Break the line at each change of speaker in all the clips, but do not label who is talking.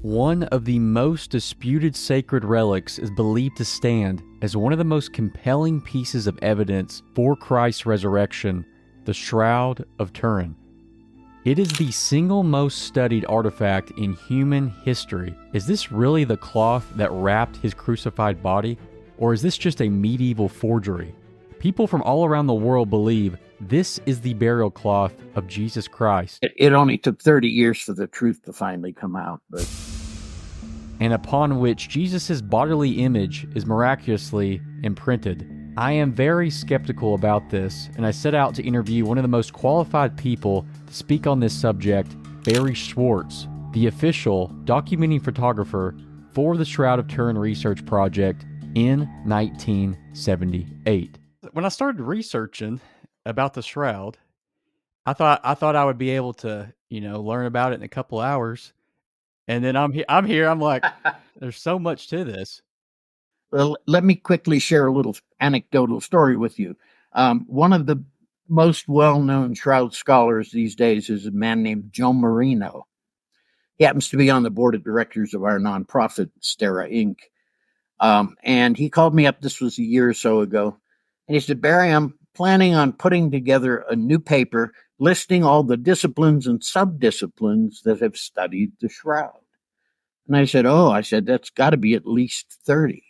One of the most disputed sacred relics is believed to stand as one of the most compelling pieces of evidence for Christ's resurrection, the Shroud of Turin. It is the single most studied artifact in human history. Is this really the cloth that wrapped his crucified body? Or is this just a medieval forgery? People from all around the world believe this is the burial cloth of Jesus Christ.
It only took 30 years for the truth to finally come out,
and upon which Jesus' bodily image is miraculously imprinted. I am very skeptical about this, and I set out to interview one of the most qualified people to speak on this subject, Barrie Schwortz, the official documenting photographer for the Shroud of Turin research project in 1978. When I started researching about the Shroud, I thought I would be able to, learn about it in a couple hours. And then I'm here. I'm like, there's so much to this.
Well, let me quickly share a little anecdotal story with you. One of the most well-known Shroud scholars these days is a man named Joe Marino. He happens to be on the board of directors of our nonprofit, Stera Inc. And he called me up, this was a year or so ago, and he said, Barrie, I'm planning on putting together a new paper listing all the disciplines and sub-disciplines that have studied the Shroud. And I said, that's got to be at least 30.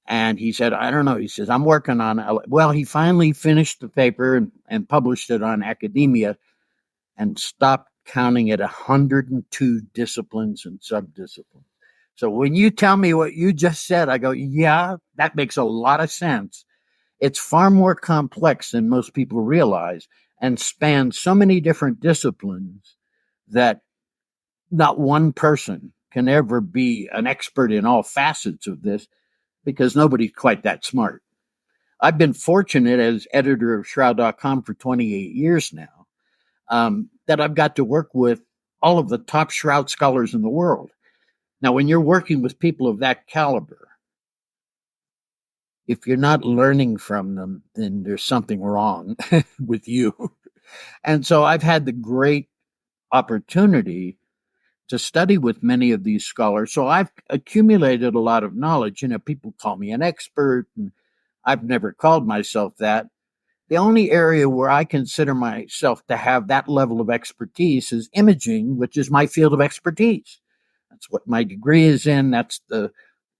And he said, I don't know. He says, I'm working on it. Well, he finally finished the paper and published it on Academia and stopped counting at 102 disciplines and sub-disciplines. So when you tell me what you just said, I go, yeah, that makes a lot of sense. It's far more complex than most people realize and spans so many different disciplines that not one person can ever be an expert in all facets of this because nobody's quite that smart. I've been fortunate as editor of Shroud.com for 28 years now that I've got to work with all of the top Shroud scholars in the world. Now, when you're working with people of that caliber, if you're not learning from them, then there's something wrong with you. And so I've had the great opportunity to study with many of these scholars. So I've accumulated a lot of knowledge. People call me an expert, and I've never called myself that. The only area where I consider myself to have that level of expertise is imaging, which is my field of expertise. That's what my degree is in.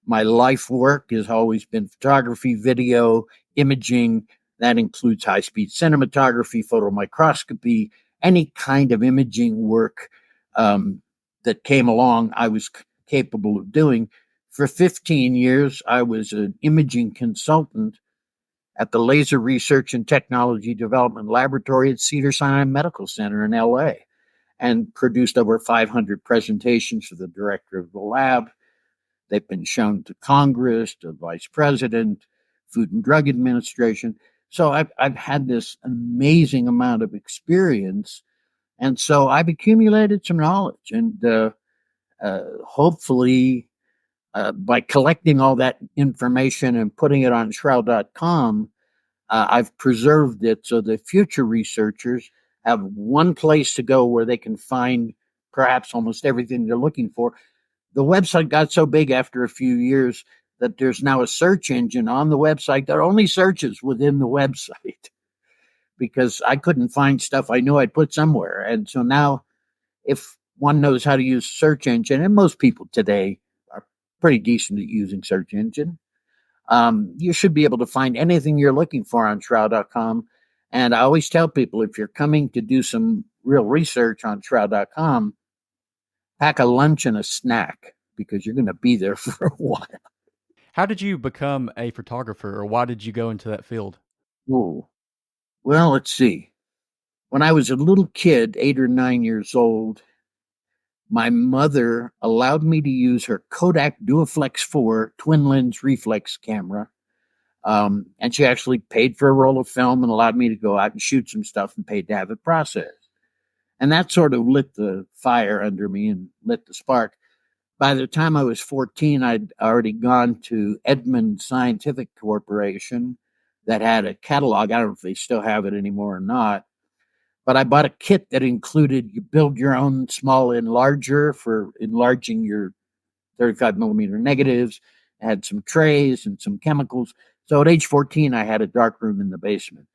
My life work has always been photography, video, imaging. That includes high-speed cinematography, photomicroscopy, any kind of imaging work that came along, I was capable of doing. For 15 years, I was an imaging consultant at the Laser Research and Technology Development Laboratory at Cedars-Sinai Medical Center in LA and produced over 500 presentations for the director of the lab. They've been shown to Congress, to Vice President, Food and Drug Administration. So I've had this amazing amount of experience. And so I've accumulated some knowledge, and hopefully by collecting all that information and putting it on Shroud.com, I've preserved it so the future researchers have one place to go where they can find perhaps almost everything they're looking for. The website got so big after a few years that there's now a search engine on the website that only searches within the website, because I couldn't find stuff I knew I'd put somewhere. And so now, if one knows how to use search engine, and most people today are pretty decent at using search engine, you should be able to find anything you're looking for on Shroud.com. And I always tell people, if you're coming to do some real research on Shroud.com, pack a lunch and a snack, because you're going to be there for a while.
How did you become a photographer, or why did you go into that field?
Ooh. Well, let's see. When I was a little kid, 8 or 9 years old, my mother allowed me to use her Kodak Duoflex 4 twin lens reflex camera. And she actually paid for a roll of film and allowed me to go out and shoot some stuff and paid to have it processed. And that sort of lit the fire under me and lit the spark. By the time I was 14, I'd already gone to Edmund Scientific Corporation that had a catalog. I don't know if they still have it anymore or not. But I bought a kit that included you build your own small enlarger for enlarging your 35 millimeter negatives, had some trays and some chemicals. So at age 14, I had a dark room in the basement.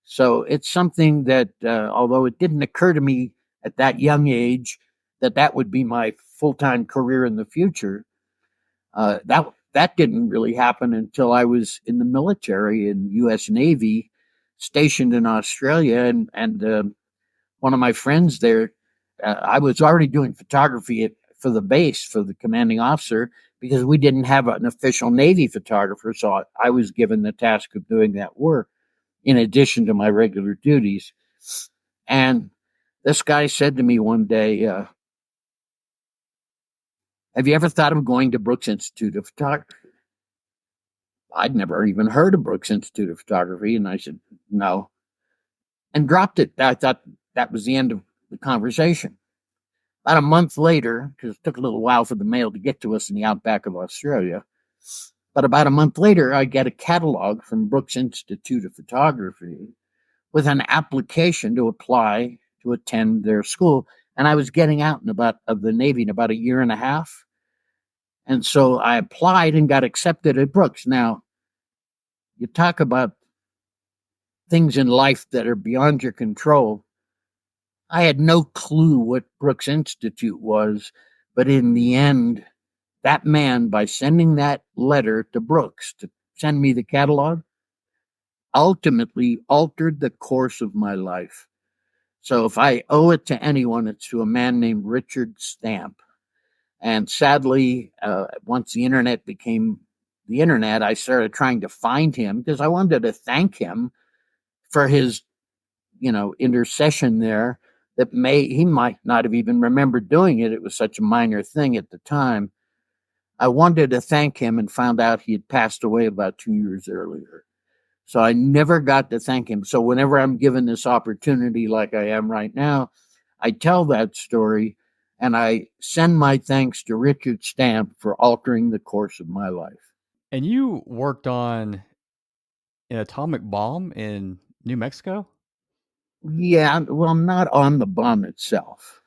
So it's something that, although it didn't occur to me at that young age that would be my full-time career in the future, that didn't really happen until I was in the military in U.S. Navy, stationed in Australia, and one of my friends there, I was already doing photography for the base for the commanding officer because we didn't have an official Navy photographer, so I was given the task of doing that work in addition to my regular duties. And this guy said to me one day, have you ever thought of going to Brooks Institute of Photography? I'd never even heard of Brooks Institute of Photography. And I said, no, and dropped it. I thought that was the end of the conversation. About a month later, because it took a little while for the mail to get to us in the outback of Australia, but about a month later, I get a catalog from Brooks Institute of Photography with an application to apply to attend their school. And I was getting out of the Navy in about a year and a half. And so I applied and got accepted at Brooks. Now, you talk about things in life that are beyond your control. I had no clue what Brooks Institute was, but in the end, that man, by sending that letter to Brooks to send me the catalog, ultimately altered the course of my life. So if I owe it to anyone, it's to a man named Richard Stamp. And sadly, once the internet became the internet, I started trying to find him because I wanted to thank him for his, intercession there. He might not have even remembered doing it. It was such a minor thing at the time. I wanted to thank him and found out he had passed away about 2 years earlier. So I never got to thank him. So whenever I'm given this opportunity like I am right now, I tell that story and I send my thanks to Richard Stamp for altering the course of my life.
And you worked on an atomic bomb in New Mexico?
Yeah, well, not on the bomb itself.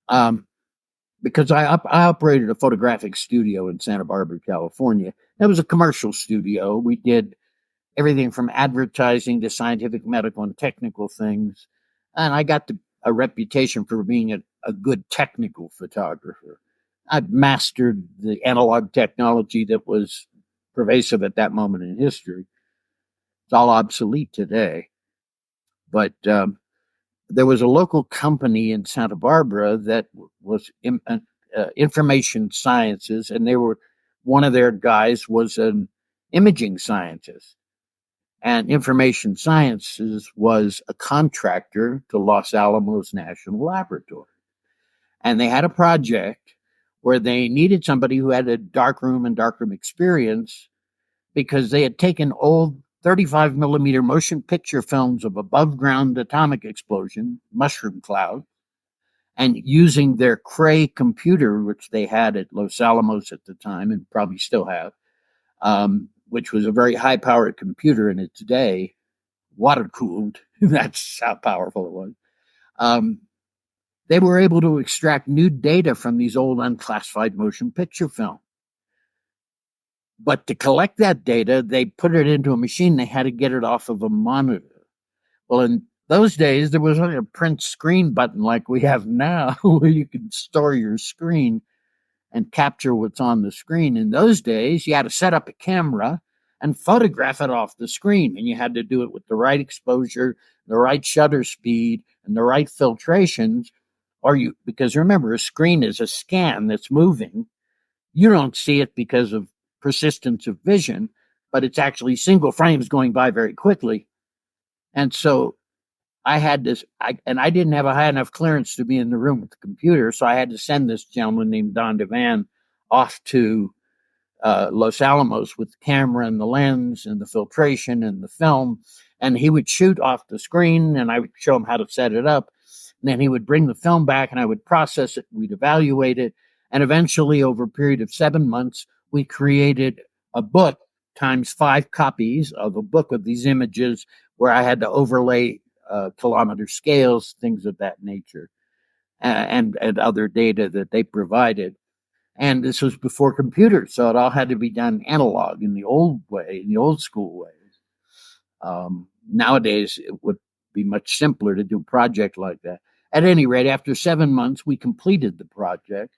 Because I operated a photographic studio in Santa Barbara, California. It was a commercial studio. We did everything from advertising to scientific, medical, and technical things. And I got a reputation for being a good technical photographer. I'd mastered the analog technology that was pervasive at that moment in history. It's all obsolete today. But there was a local company in Santa Barbara that was information sciences, and one of their guys was an imaging scientist. And information sciences was a contractor to Los Alamos National Laboratory. And they had a project where they needed somebody who had a darkroom and darkroom experience because they had taken old 35 millimeter motion picture films of above ground atomic explosion, mushroom cloud, and using their Cray computer, which they had at Los Alamos at the time and probably still have, which was a very high powered computer in its day, water cooled. That's how powerful it was. They were able to extract new data from these old unclassified motion picture film. But to collect that data, they put it into a machine. They had to get it off of a monitor. Well, in those days, there was only a print screen button like we have now, where you can store your screen and capture what's on the screen. In those days, you had to set up a camera and photograph it off the screen. And you had to do it with the right exposure, the right shutter speed, and the right filtrations. Because remember, a screen is a scan that's moving. You don't see it because of persistence of vision, but it's actually single frames going by very quickly. And so I had this, and I didn't have a high enough clearance to be in the room with the computer, so I had to send this gentleman named Don Devan off to Los Alamos with the camera and the lens and the filtration and the film, and he would shoot off the screen, and I would show him how to set it up, and then he would bring the film back, and I would process it, we'd evaluate it, and eventually, over a period of 7 months, we created a book times 5 copies of a book of these images where I had to overlay kilometer scales, things of that nature, and other data that they provided. And this was before computers, so it all had to be done analog in the old way, in the old school ways. Nowadays, it would be much simpler to do a project like that. At any rate, after 7 months, we completed the project.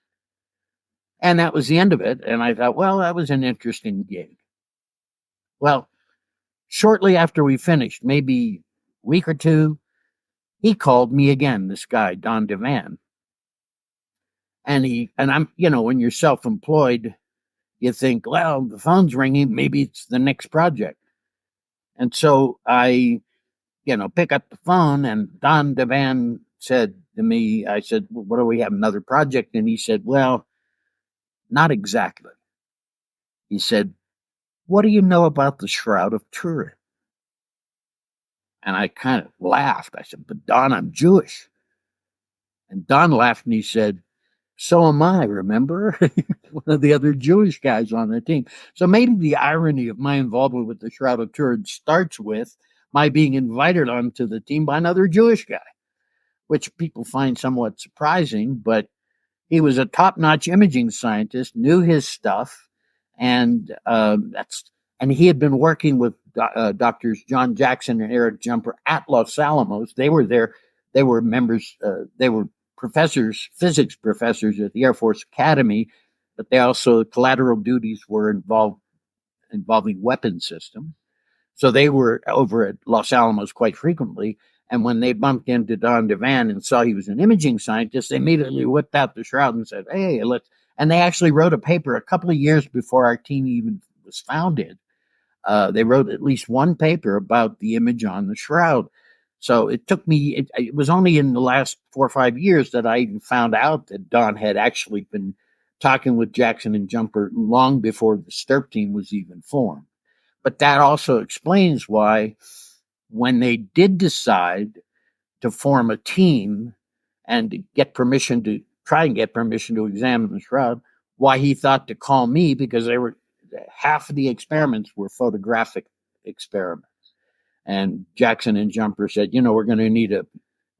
And that was the end of it. And I thought, well, that was an interesting gig. Well, shortly after we finished, maybe a week or two, he called me again, this guy, Don Devan. And I'm, when you're self-employed, you think, well, the phone's ringing, maybe it's the next project. And so I, pick up the phone, and Don Devan said to me, I said, well, what do we have, another project? And he said, well, not exactly. He said, what do you know about the Shroud of Turin? And I kind of laughed. I said, but Don, I'm Jewish. And Don laughed and he said, so am I, remember? One of the other Jewish guys on the team. So maybe the irony of my involvement with the Shroud of Turin starts with my being invited onto the team by another Jewish guy, which people find somewhat surprising, but he was a top-notch imaging scientist, knew his stuff, and he had been working with doctors John Jackson and Eric Jumper at Los Alamos. They were there. They were members. They were professors, physics professors at the Air Force Academy, but they also collateral duties were involving weapon systems. So they were over at Los Alamos quite frequently. And when they bumped into Don Devan and saw he was an imaging scientist, they immediately whipped out the Shroud and said, hey, and they actually wrote a paper a couple of years before our team even was founded. They wrote at least one paper about the image on the Shroud. So it took me, it was only in the last 4 or 5 years that I even found out that Don had actually been talking with Jackson and Jumper long before the STURP team was even formed. But that also explains why, when they did decide to form a team and to try and get permission to examine the Shroud, why he thought to call me, because half of the experiments were photographic experiments. And Jackson and Jumper said, we're going to need a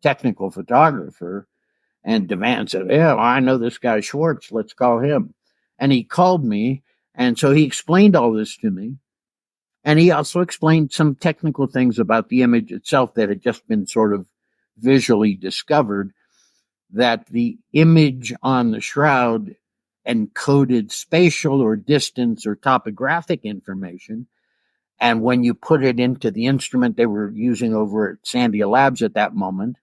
technical photographer. And Devan said, yeah, well, I know this guy Schwortz. Let's call him. And he called me. And so he explained all this to me. And he also explained some technical things about the image itself that had just been sort of visually discovered, that the image on the Shroud encoded spatial or distance or topographic information. And when you put it into the instrument they were using over at Sandia Labs at that moment,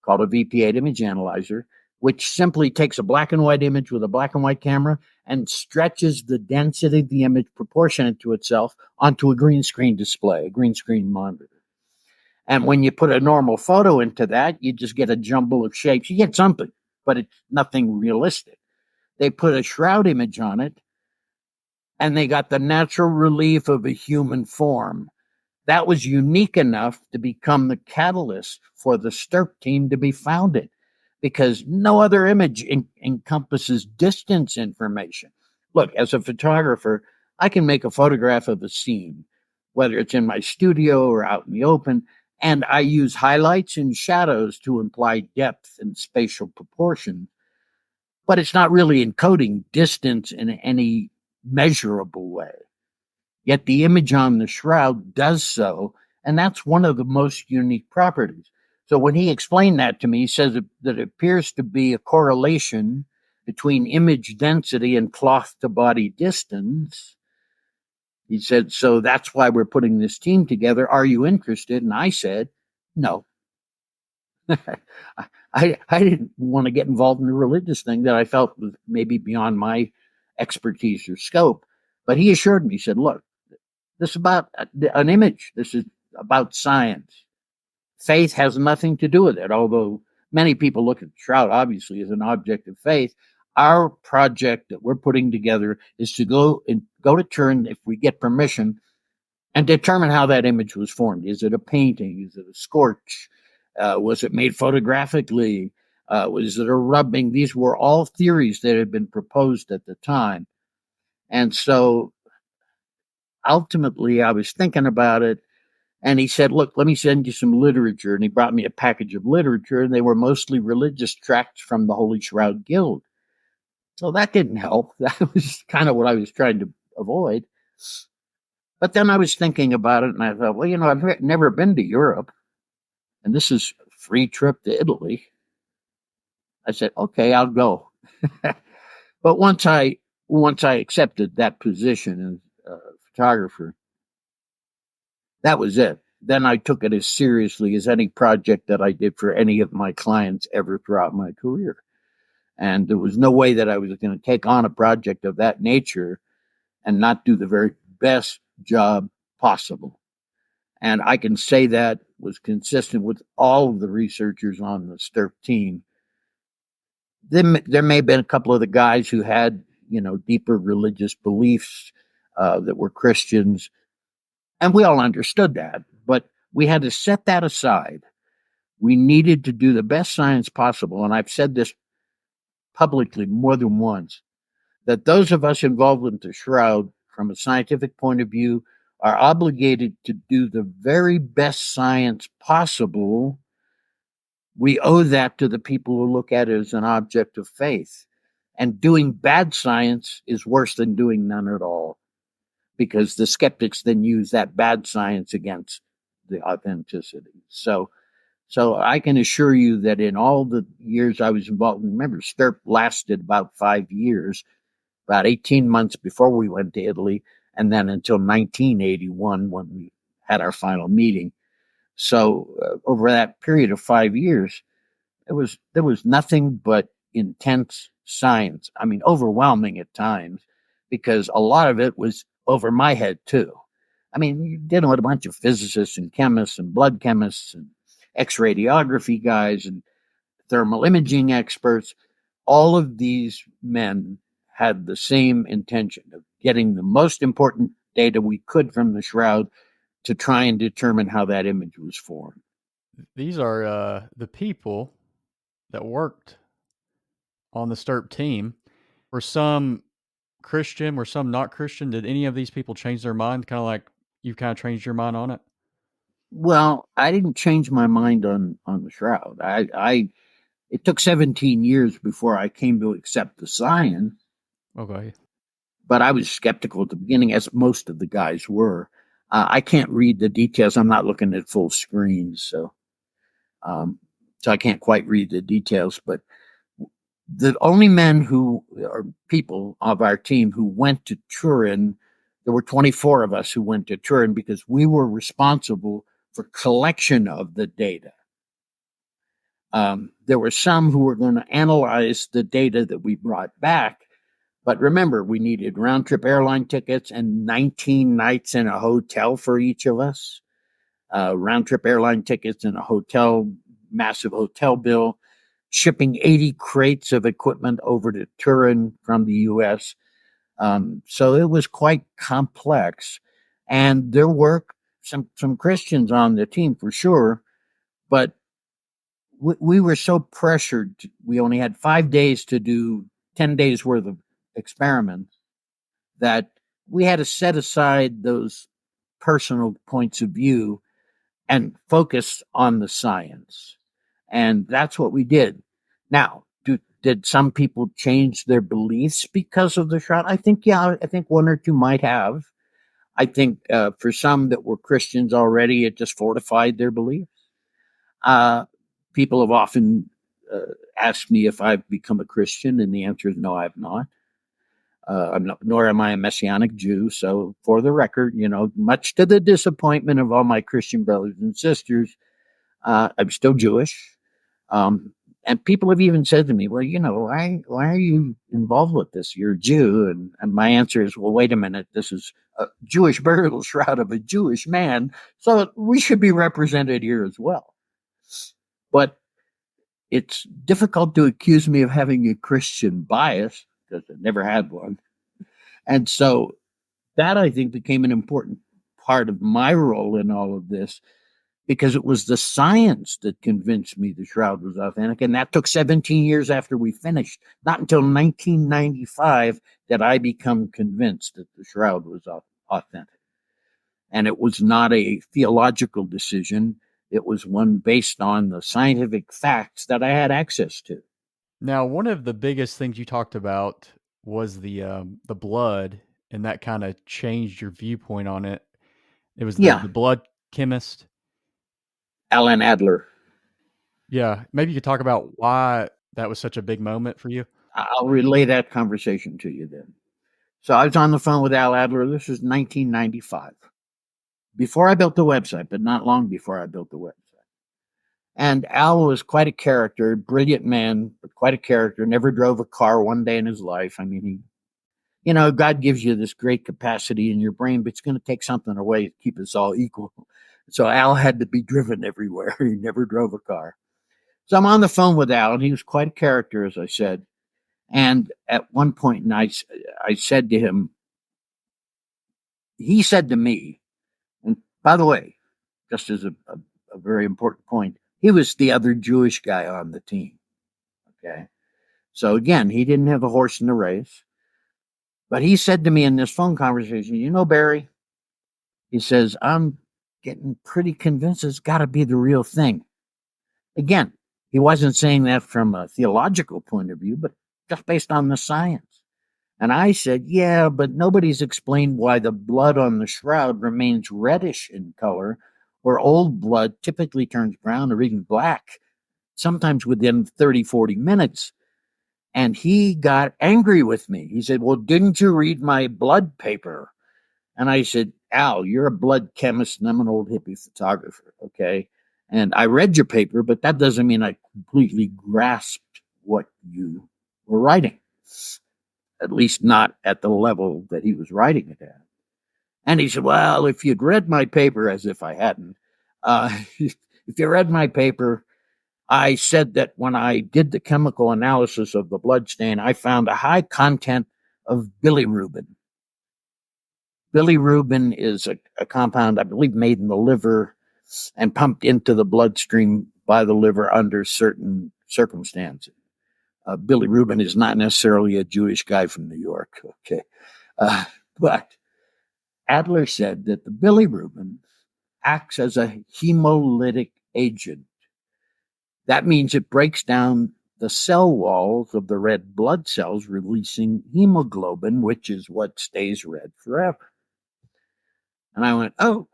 called a VP8 Image Analyzer, which simply takes a black and white image with a black and white camera and stretches the density of the image proportionate to itself onto a green screen display, a green screen monitor. And when you put a normal photo into that, you just get a jumble of shapes. You get something, but it's nothing realistic. They put a Shroud image on it, and they got the natural relief of a human form. That was unique enough to become the catalyst for the STURP team to be founded, because no other image encompasses distance information. Look, as a photographer, I can make a photograph of a scene, whether it's in my studio or out in the open, and I use highlights and shadows to imply depth and spatial proportion, but it's not really encoding distance in any measurable way. Yet the image on the Shroud does so, and that's one of the most unique properties. So when he explained that to me, he says that it appears to be a correlation between image density and cloth-to-body distance. He said, so that's why we're putting this team together. Are you interested? And I said, no. I didn't want to get involved in a religious thing that I felt was maybe beyond my expertise or scope. But he assured me, he said, look, this is about an image. This is about science. Faith has nothing to do with it, although many people look at the Shroud, obviously, as an object of faith. Our project that we're putting together is to go to Turin, if we get permission, and determine how that image was formed. Is it a painting? Is it a scorch? Was it made photographically? Was it a rubbing? These were all theories that had been proposed at the time. And so ultimately, I was thinking about it, And he said, look, let me send you some literature. And he brought me a package of literature, and they were mostly religious tracts from the Holy Shroud Guild. So that didn't help. That was kind of what I was trying to avoid. But then I was thinking about it, and I thought, well, I've never been to Europe, and this is a free trip to Italy. I said, okay, I'll go. But once I accepted that position as a photographer, that was it. Then I took it as seriously as any project that I did for any of my clients ever throughout my career. And there was no way that I was going to take on a project of that nature and not do the very best job possible. And I can say that was consistent with all of the researchers on the STURP team. There may have been a couple of the guys who had, deeper religious beliefs that were Christians, and we all understood that, but we had to set that aside. We needed to do the best science possible, and I've said this publicly more than once, that those of us involved with the Shroud, from a scientific point of view, are obligated to do the very best science possible. We owe that to the people who look at it as an object of faith. And doing bad science is worse than doing none at all, because the skeptics then use that bad science against the authenticity. So I can assure you that in all the years I was involved, remember, STURP lasted about 5 years, about 18 months before we went to Italy, and then until 1981 when we had our final meeting. So over that period of 5 years, there was nothing but intense science. I mean, overwhelming at times, because a lot of it was over my head too. I mean, you're dealing with a bunch of physicists and chemists and blood chemists and X-radiography guys and thermal imaging experts. All of these men had the same intention of getting the most important data we could from the Shroud to try and determine how that image was formed.
These are the people that worked on the STURP team. Were some Christian? Were some not Christian? Did any of these people change their mind? Kind of like you've kind of changed your mind on it?
Well, I didn't change my mind on the Shroud. It took 17 years before I came to accept the science.
Okay.
But I was skeptical at the beginning, as most of the guys were. I can't read the details. I'm not looking at full screens, so I can't quite read the details. But the only men or people of our team who went to Turin, there were 24 of us who went to Turin because we were responsible for collection of the data. There were some who were going to analyze the data that we brought back. But remember, we needed round-trip airline tickets and 19 nights in a hotel for each of us. Round-trip airline tickets and a hotel, massive hotel bill. Shipping 80 crates of equipment over to Turin from the U.S. So it was quite complex. And there were some Christians on the team for sure, but we were so pressured. We only had 5 days to do 10 days worth of experiments that we had to set aside those personal points of view and focus on the science. And that's what we did. Now, did some people change their beliefs because of the Shroud? I think one or two might have. I think for some that were Christians already, it just fortified their beliefs. People have often asked me if I've become a Christian, and the answer is no, I have not. Nor am I a Messianic Jew. So for the record, much to the disappointment of all my Christian brothers and sisters, I'm still Jewish. And people have even said to me, well, why are you involved with this? You're a Jew. And my answer is, well, wait a minute. This is a Jewish burial shroud of a Jewish man. So we should be represented here as well. But it's difficult to accuse me of having a Christian bias, because I never had one. And so that, I think, became an important part of my role in all of this, because it was the science that convinced me the Shroud was authentic. And that took 17 years after we finished. Not until 1995 did I become convinced that the Shroud was authentic. And it was not a theological decision. It was one based on the scientific facts that I had access to.
Now, one of the biggest things you talked about was the blood, and that kind of changed your viewpoint on it. It was the
Yeah,
blood chemist.
Alan Adler.
Yeah, maybe you could talk about why that was such a big moment for you.
I'll relay that conversation to you then. So I was on the phone with Al Adler. This was 1995, before I built the website, but not long before I built the website. And Al was quite a character, brilliant man, but quite a character. Never drove a car one day in his life. I mean, God gives you this great capacity in your brain, but it's going to take something away to keep us all equal. So Al had to be driven everywhere. He never drove a car. So I'm on the phone with Al, and he was quite a character, as I said. And at one point, I said to him, he said to me, and by the way, just as a very important point, he was the other Jewish guy on the team. Okay. So again, he didn't have a horse in the race. But he said to me in this phone conversation, Barrie, he says, I'm getting pretty convinced it's got to be the real thing. Again, he wasn't saying that from a theological point of view, but just based on the science. And I said, yeah, but nobody's explained why the blood on the shroud remains reddish in color, where old blood typically turns brown or even black, sometimes within 30, 40 minutes. And he got angry with me. He said, well, didn't you read my blood paper? And I said, Al, you're a blood chemist and I'm an old hippie photographer, okay? And I read your paper, but that doesn't mean I completely grasped what you were writing, at least not at the level that he was writing it at. And he said, well, if you'd read my paper, as if I hadn't, if you read my paper, I said that when I did the chemical analysis of the blood stain, I found a high content of bilirubin. Bilirubin is a compound, I believe, made in the liver and pumped into the bloodstream by the liver under certain circumstances. Bilirubin is not necessarily a Jewish guy from New York, okay? But Adler said that the bilirubin acts as a hemolytic agent. That means it breaks down the cell walls of the red blood cells, releasing hemoglobin, which is what stays red forever. And I went, oh,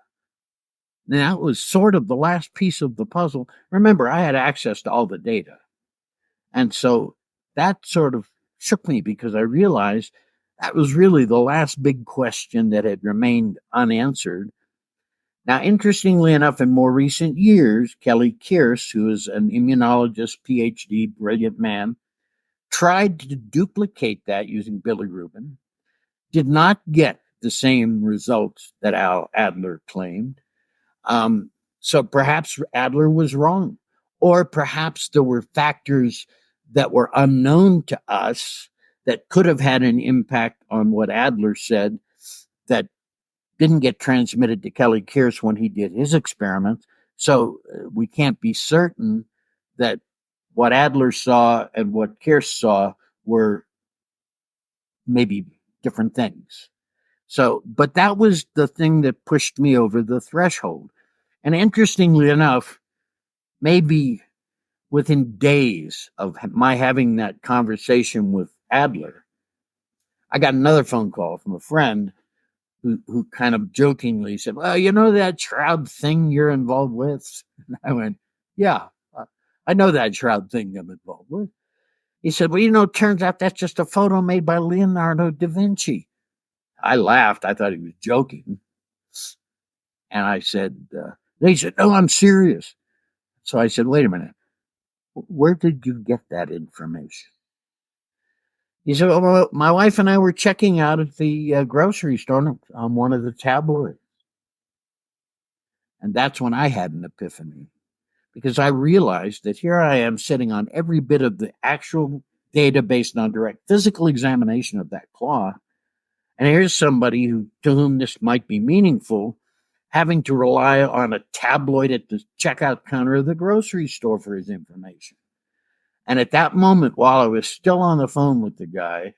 now it was sort of the last piece of the puzzle. Remember, I had access to all the data. And so that sort of shook me because I realized that was really the last big question that had remained unanswered. Now, interestingly enough, in more recent years, Kelly Kearse, who is an immunologist, PhD, brilliant man, tried to duplicate that using bilirubin, did not get the same results that Al Adler claimed. So perhaps Adler was wrong, or perhaps there were factors that were unknown to us that could have had an impact on what Adler said that didn't get transmitted to Kelly Kearse when he did his experiments. So we can't be certain that what Adler saw and what Kearse saw were maybe different things. So, but that was the thing that pushed me over the threshold. And interestingly enough, maybe within days of my having that conversation with Adler, I got another phone call from a friend who kind of jokingly said, well, you know that Shroud thing you're involved with? And I went, yeah, I know that Shroud thing I'm involved with. He said, well, it turns out that's just a photo made by Leonardo da Vinci. I laughed. I thought he was joking. And I said, he said, no, I'm serious. So I said, wait a minute. Where did you get that information? He said, well, my wife and I were checking out at the grocery store on one of the tabloids. And that's when I had an epiphany, because I realized that here I am sitting on every bit of the actual data based on direct physical examination of that cloth. And here's somebody to whom this might be meaningful, having to rely on a tabloid at the checkout counter of the grocery store for his information. And at that moment, while I was still on the phone with the guy,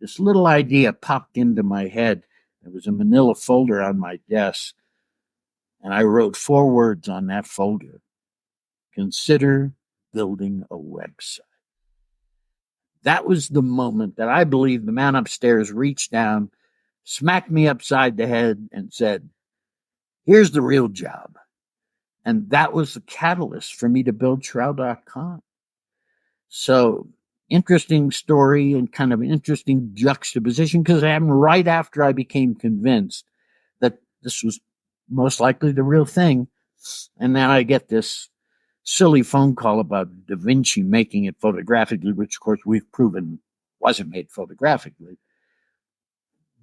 this little idea popped into my head. There was a manila folder on my desk And I wrote 4 words on that folder: consider building a website. That was the moment that I believe the man upstairs reached down, smacked me upside the head, and said, here's the real job. And that was the catalyst for me to build Shroud.com. So, interesting story and kind of an interesting juxtaposition, because it happened right after I became convinced that this was most likely the real thing. And then I get this silly phone call about Da Vinci making it photographically, which of course we've proven wasn't made photographically.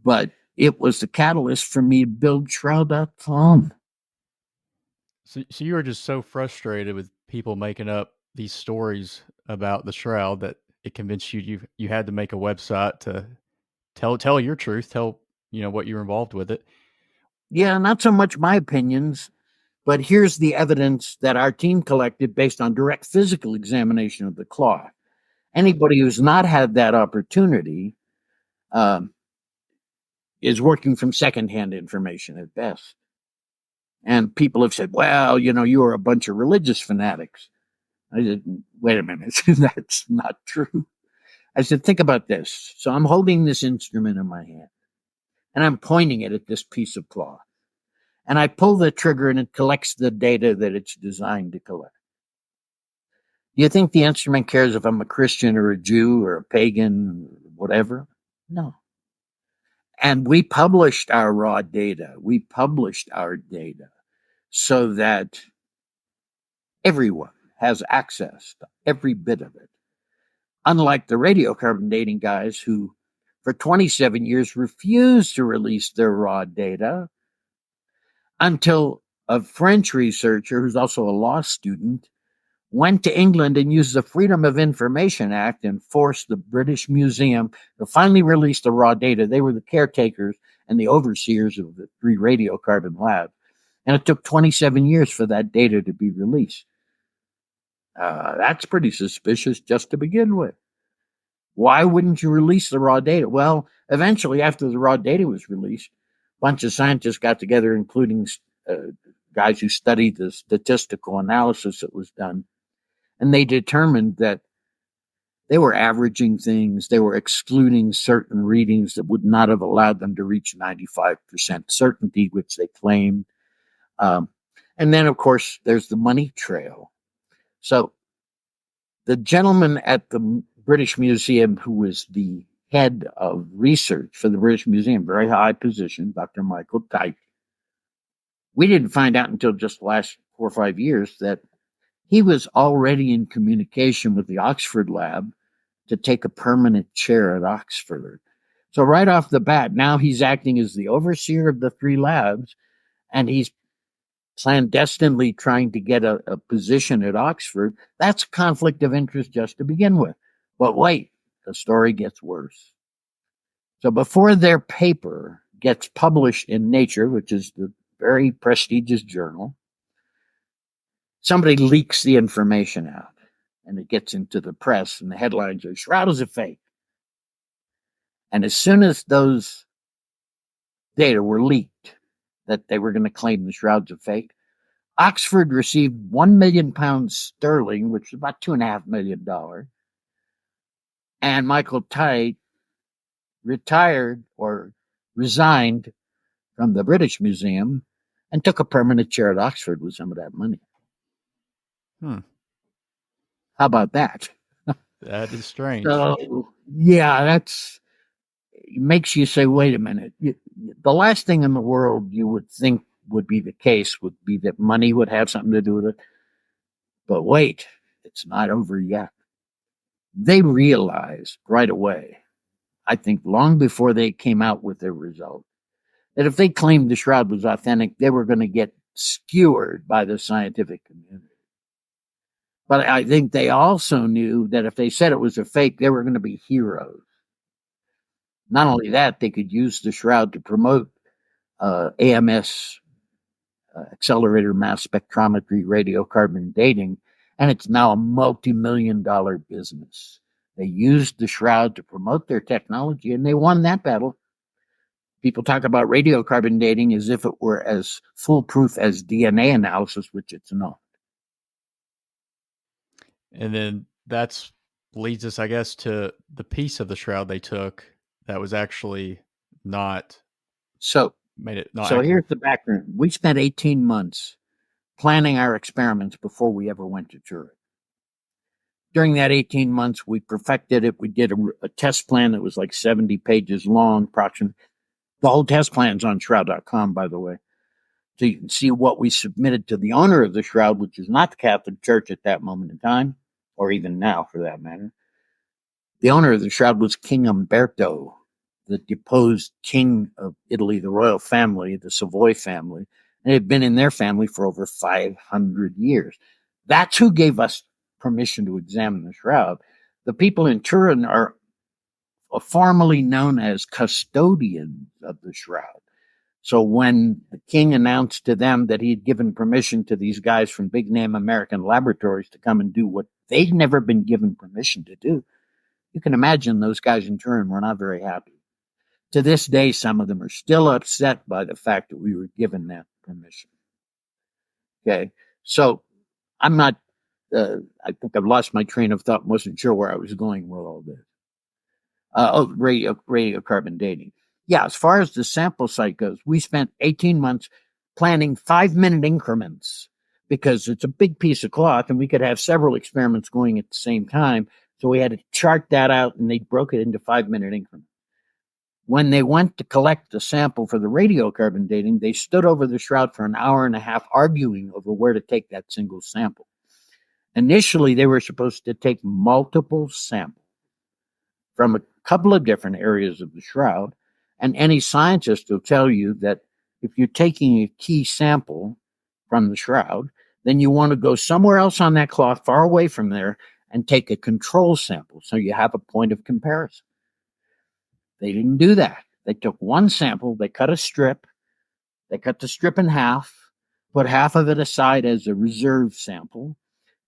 But it was the catalyst for me to build Shroud.com.
So you were just so frustrated with people making up these stories about the Shroud that it convinced you had to make a website to tell your truth, tell what you were involved with it.
Yeah, not so much my opinions, but here's the evidence that our team collected based on direct physical examination of the cloth. Anybody who's not had that opportunity is working from secondhand information at best. And people have said, well, you are a bunch of religious fanatics. I said, wait a minute, that's not true. I said, think about this. So I'm holding this instrument in my hand, and I'm pointing it at this piece of cloth. And I pull the trigger, and it collects the data that it's designed to collect. Do you think the instrument cares if I'm a Christian or a Jew or a pagan, whatever? No. And we published our raw data. We published our data so that everyone has access to every bit of it. Unlike the radiocarbon dating guys who, for 27 years, refused to release their raw data until a French researcher, who's also a law student, went to England and used the Freedom of Information Act and forced the British Museum to finally release the raw data. They were the caretakers and the overseers of the 3 radiocarbon labs. And it took 27 years for that data to be released. That's pretty suspicious just to begin with. Why wouldn't you release the raw data? Well, eventually, after the raw data was released, a bunch of scientists got together, including guys who studied the statistical analysis that was done. And they determined that they were averaging things. They were excluding certain readings that would not have allowed them to reach 95% certainty, which they claimed. And then, of course, there's the money trail. So the gentleman at the British Museum, who was the head of research for the British Museum, very high position, Dr. Michael Tite, we didn't find out until just the last 4 or 5 years that he was already in communication with the Oxford lab to take a permanent chair at Oxford. So right off the bat, now he's acting as the overseer of the 3 labs, and he's clandestinely trying to get a position at Oxford. That's a conflict of interest just to begin with. But wait, the story gets worse. So before their paper gets published in Nature, which is the very prestigious journal, somebody leaks the information out, and it gets into the press, and the headlines are, Shroud is a fake. And as soon as those data were leaked, that they were going to claim the Shroud's a fake, Oxford received £1 million sterling, which is about $2.5 million. And Michael Tite retired or resigned from the British Museum and took a permanent chair at Oxford with some of that money. How about that?
That is strange.
So, yeah, it makes you say, wait a minute. The last thing in the world you would think would be the case would be that money would have something to do with it. But wait, it's not over yet. They realized right away, I think long before they came out with their result, that if they claimed the Shroud was authentic, they were going to get skewered by the scientific community. But I think they also knew that if they said it was a fake, they were going to be heroes. Not only that, they could use the Shroud to promote AMS, accelerator mass spectrometry, radiocarbon dating, and it's now a multi-million-dollar business. They used the Shroud to promote their technology, and they won that battle. People talk about radiocarbon dating as if it were as foolproof as DNA analysis, which it's not.
And then that's leads us, I guess, to the piece of the shroud they took that was actually not
So
made it not
So
accurate.
here's the background. We spent 18 months planning our experiments before we ever went to Turin. During that 18 months, we perfected it. We did a test plan that was like 70 pages long, approximately. The whole test plan's on shroud.com, by the way. So you can see what we submitted to the owner of the shroud, which is not the Catholic Church at that moment in time, or even now for that matter. The owner of the shroud was King Umberto, the deposed king of Italy, the royal family, the Savoy family. And it had been in their family for over 500 years. That's who gave us permission to examine the shroud. The people in Turin are formally known as custodians of the shroud. So when the king announced to them that he had given permission to these guys from big name American laboratories to come and do what they'd never been given permission to do, you can imagine those guys in Turin were not very happy. To this day, some of them are still upset by the fact that we were given that permission. Okay, so I'm not, I think I've lost my train of thought, wasn't sure where I was going with all this. Radiocarbon dating. Yeah, as far as the sample site goes, we spent 18 months planning 5-minute increments because it's a big piece of cloth and we could have several experiments going at the same time. So we had to chart that out and they broke it into 5-minute increments. When they went to collect the sample for the radiocarbon dating, they stood over the shroud for an hour and a half arguing over where to take that single sample. Initially, they were supposed to take multiple samples from a couple of different areas of the shroud, and any scientist will tell you that if you're taking a key sample from the shroud, then you want to go somewhere else on that cloth, far away from there, and take a control sample so you have a point of comparison. They didn't do that. They took one sample, they cut a strip, they cut the strip in half, put half of it aside as a reserve sample,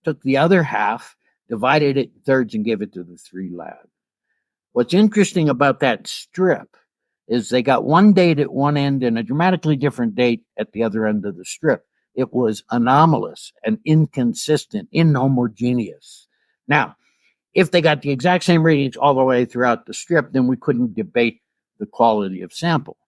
took the other half, divided it in thirds, and gave it to the 3 labs. What's interesting about that strip is they got one date at one end and a dramatically different date at the other end of the strip. It was anomalous and inconsistent, inhomogeneous. Now, if they got the exact same readings all the way throughout the strip, then we couldn't debate the quality of sample.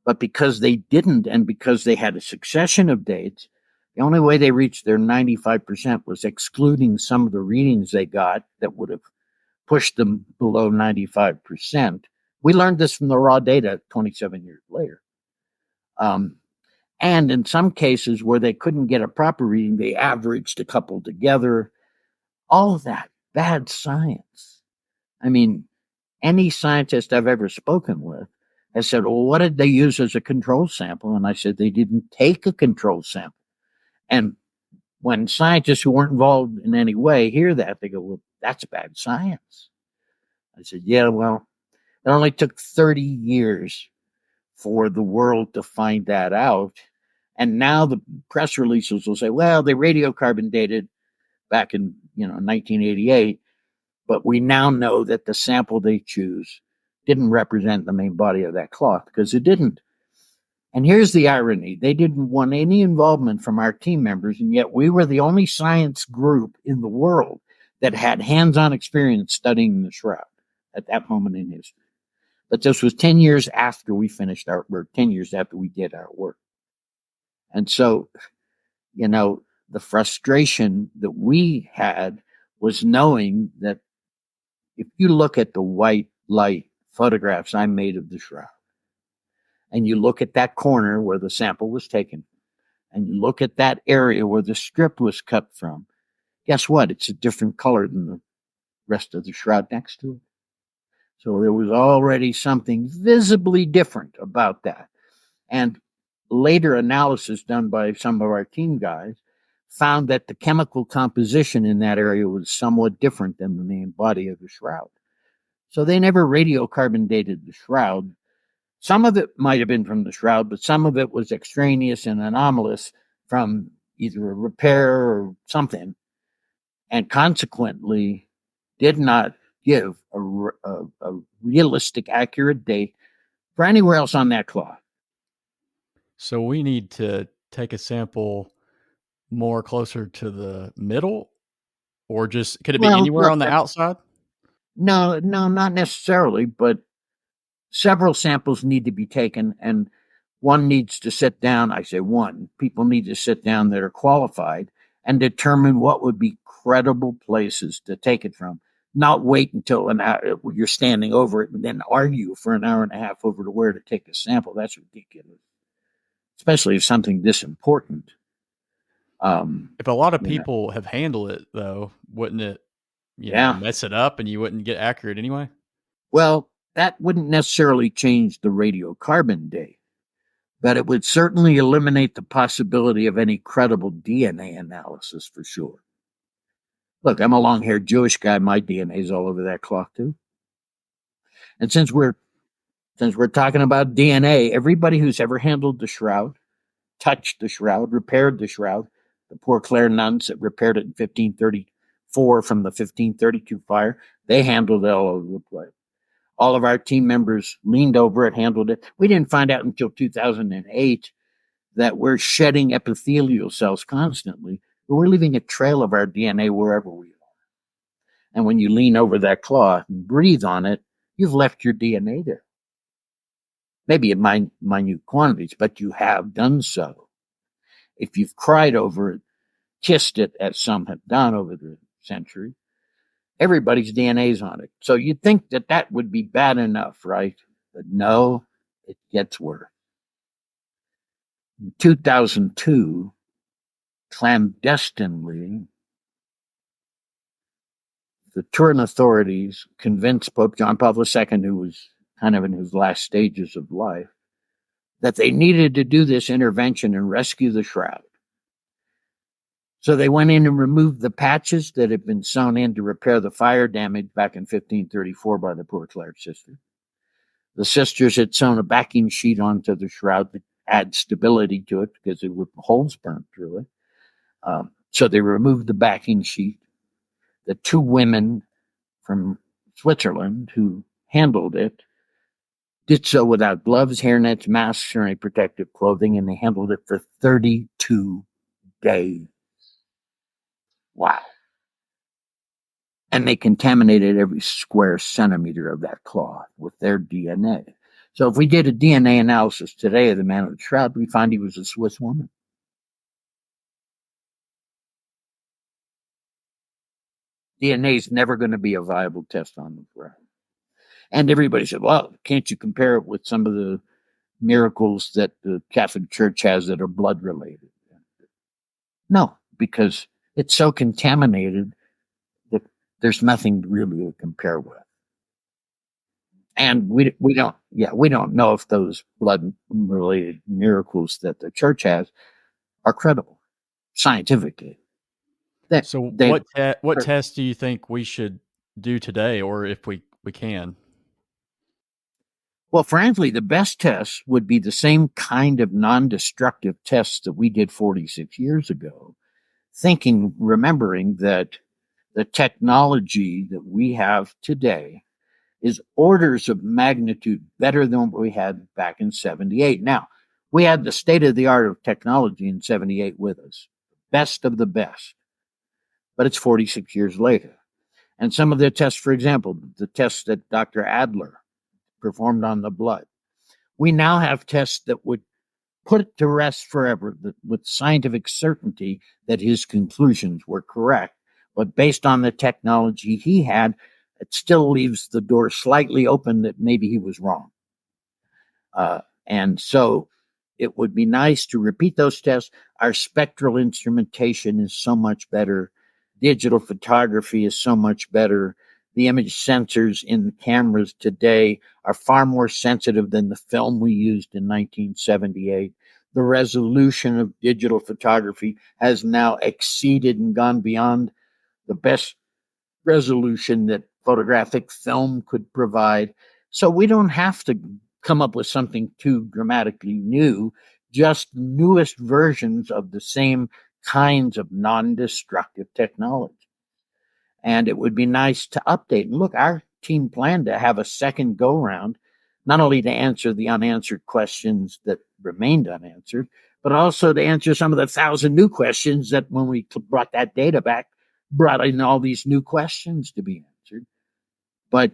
But because they didn't, and because they had a succession of dates, the only way they reached their 95% was excluding some of the readings they got that would have pushed them below 95%. We learned this from the raw data 27 years later. And in some cases where they couldn't get a proper reading, they averaged a couple together. All of that bad science. I mean, any scientist I've ever spoken with has said, well, what did they use as a control sample? And I said, they didn't take a control sample. And when scientists who weren't involved in any way hear that, they go, well, that's bad science. I said, yeah, well, it only took 30 years for the world to find that out. And now the press releases will say, well, they radiocarbon dated back in 1988, but we now know that the sample they choose didn't represent the main body of that cloth, because it didn't. And here's the irony. They didn't want any involvement from our team members, and yet we were the only science group in the world that had hands-on experience studying the shroud at that moment in history. But this was 10 years after we finished our work, 10 years after we did our work. And so, the frustration that we had was knowing that if you look at the white light photographs I made of the shroud, and you look at that corner where the sample was taken, and you look at that area where the strip was cut from, guess what? It's a different color than the rest of the shroud next to it. So there was already something visibly different about that. And later analysis done by some of our team guys found that the chemical composition in that area was somewhat different than the main body of the shroud. So they never radiocarbon dated the shroud. Some of it might have been from the shroud, but some of it was extraneous and anomalous from either a repair or something, and consequently did not give a realistic, accurate date for anywhere else on that cloth.
So we need to take a sample more closer to the middle, or just could it be
Well,
anywhere
look,
on the outside?
no, not necessarily, but several samples need to be taken, and one needs to sit down. I say one, people need to sit down that are qualified and determine what would be credible places to take it from. Not wait until an hour, you're standing over it and then argue for an hour and a half over to where to take a sample. That's ridiculous, especially if something this important.
If a lot of
You know,
people have handled it, though, wouldn't it,
yeah.
mess it up and you wouldn't get accurate anyway?
Well, that wouldn't necessarily change the radiocarbon date, but it would certainly eliminate the possibility of any credible DNA analysis for sure. Look, I'm a long-haired Jewish guy. My DNA is all over that cloth too. And since we're talking about DNA, everybody who's ever handled the shroud, touched the shroud, repaired the shroud, the poor Clare nuns that repaired it in 1534 from the 1532 fire, they handled it all over the place. All of our team members leaned over it, handled it. We didn't find out until 2008 that we're shedding epithelial cells constantly, but we're leaving a trail of our DNA wherever we are. And when you lean over that cloth and breathe on it, you've left your DNA there. Maybe in minute quantities, but you have done so. If you've cried over it, kissed it, as some have done over the century, everybody's DNA's on it. So you'd think that that would be bad enough, right? But no, it gets worse. In 2002, clandestinely, the Turin authorities convinced Pope John Paul II, who was kind of in his last stages of life, that they needed to do this intervention and rescue the shroud. So they went in and removed the patches that had been sewn in to repair the fire damage back in 1534 by the poor Clare sisters. The sisters had sewn a backing sheet onto the shroud to add stability to it because it would holes burnt through it. So they removed the backing sheet. The two women from Switzerland who handled it did so without gloves, hairnets, masks, or any protective clothing, and they handled it for 32 days. Wow. And they contaminated every square centimeter of that cloth with their DNA. So if we did a DNA analysis today of the man of the shroud, we find he was a Swiss woman. DNA is never going to be a viable test on the shroud. And everybody said, well, can't you compare it with some of the miracles that the Catholic Church has that are blood related? No, because it's so contaminated that there's nothing really to compare with. And we don't know if those blood related miracles that the church has are credible scientifically.
So what test do you think we should do today, or if we can?
Well, frankly, the best test would be the same kind of non-destructive tests that we did 46 years ago, remembering that the technology that we have today is orders of magnitude better than what we had back in 78. Now, we had the state of the art of technology in 78 with us, best of the best, but it's 46 years later. And some of the tests, for example, the tests that Dr. Adler performed on the blood, we now have tests that would put it to rest forever with scientific certainty that his conclusions were correct. But based on the technology he had, it still leaves the door slightly open that maybe he was wrong. And so it would be nice to repeat those tests. Our spectral instrumentation is so much better. Digital photography is so much better. The image sensors in the cameras today are far more sensitive than the film we used in 1978. The resolution of digital photography has now exceeded and gone beyond the best resolution that photographic film could provide. So we don't have to come up with something too dramatically new, just newest versions of the same kinds of non-destructive technology. And it would be nice to update. And look, our team planned to have a second go-round not only to answer the unanswered questions that remained unanswered, but also to answer some of the 1,000 new questions that, when we brought that data back, brought in all these new questions to be answered. But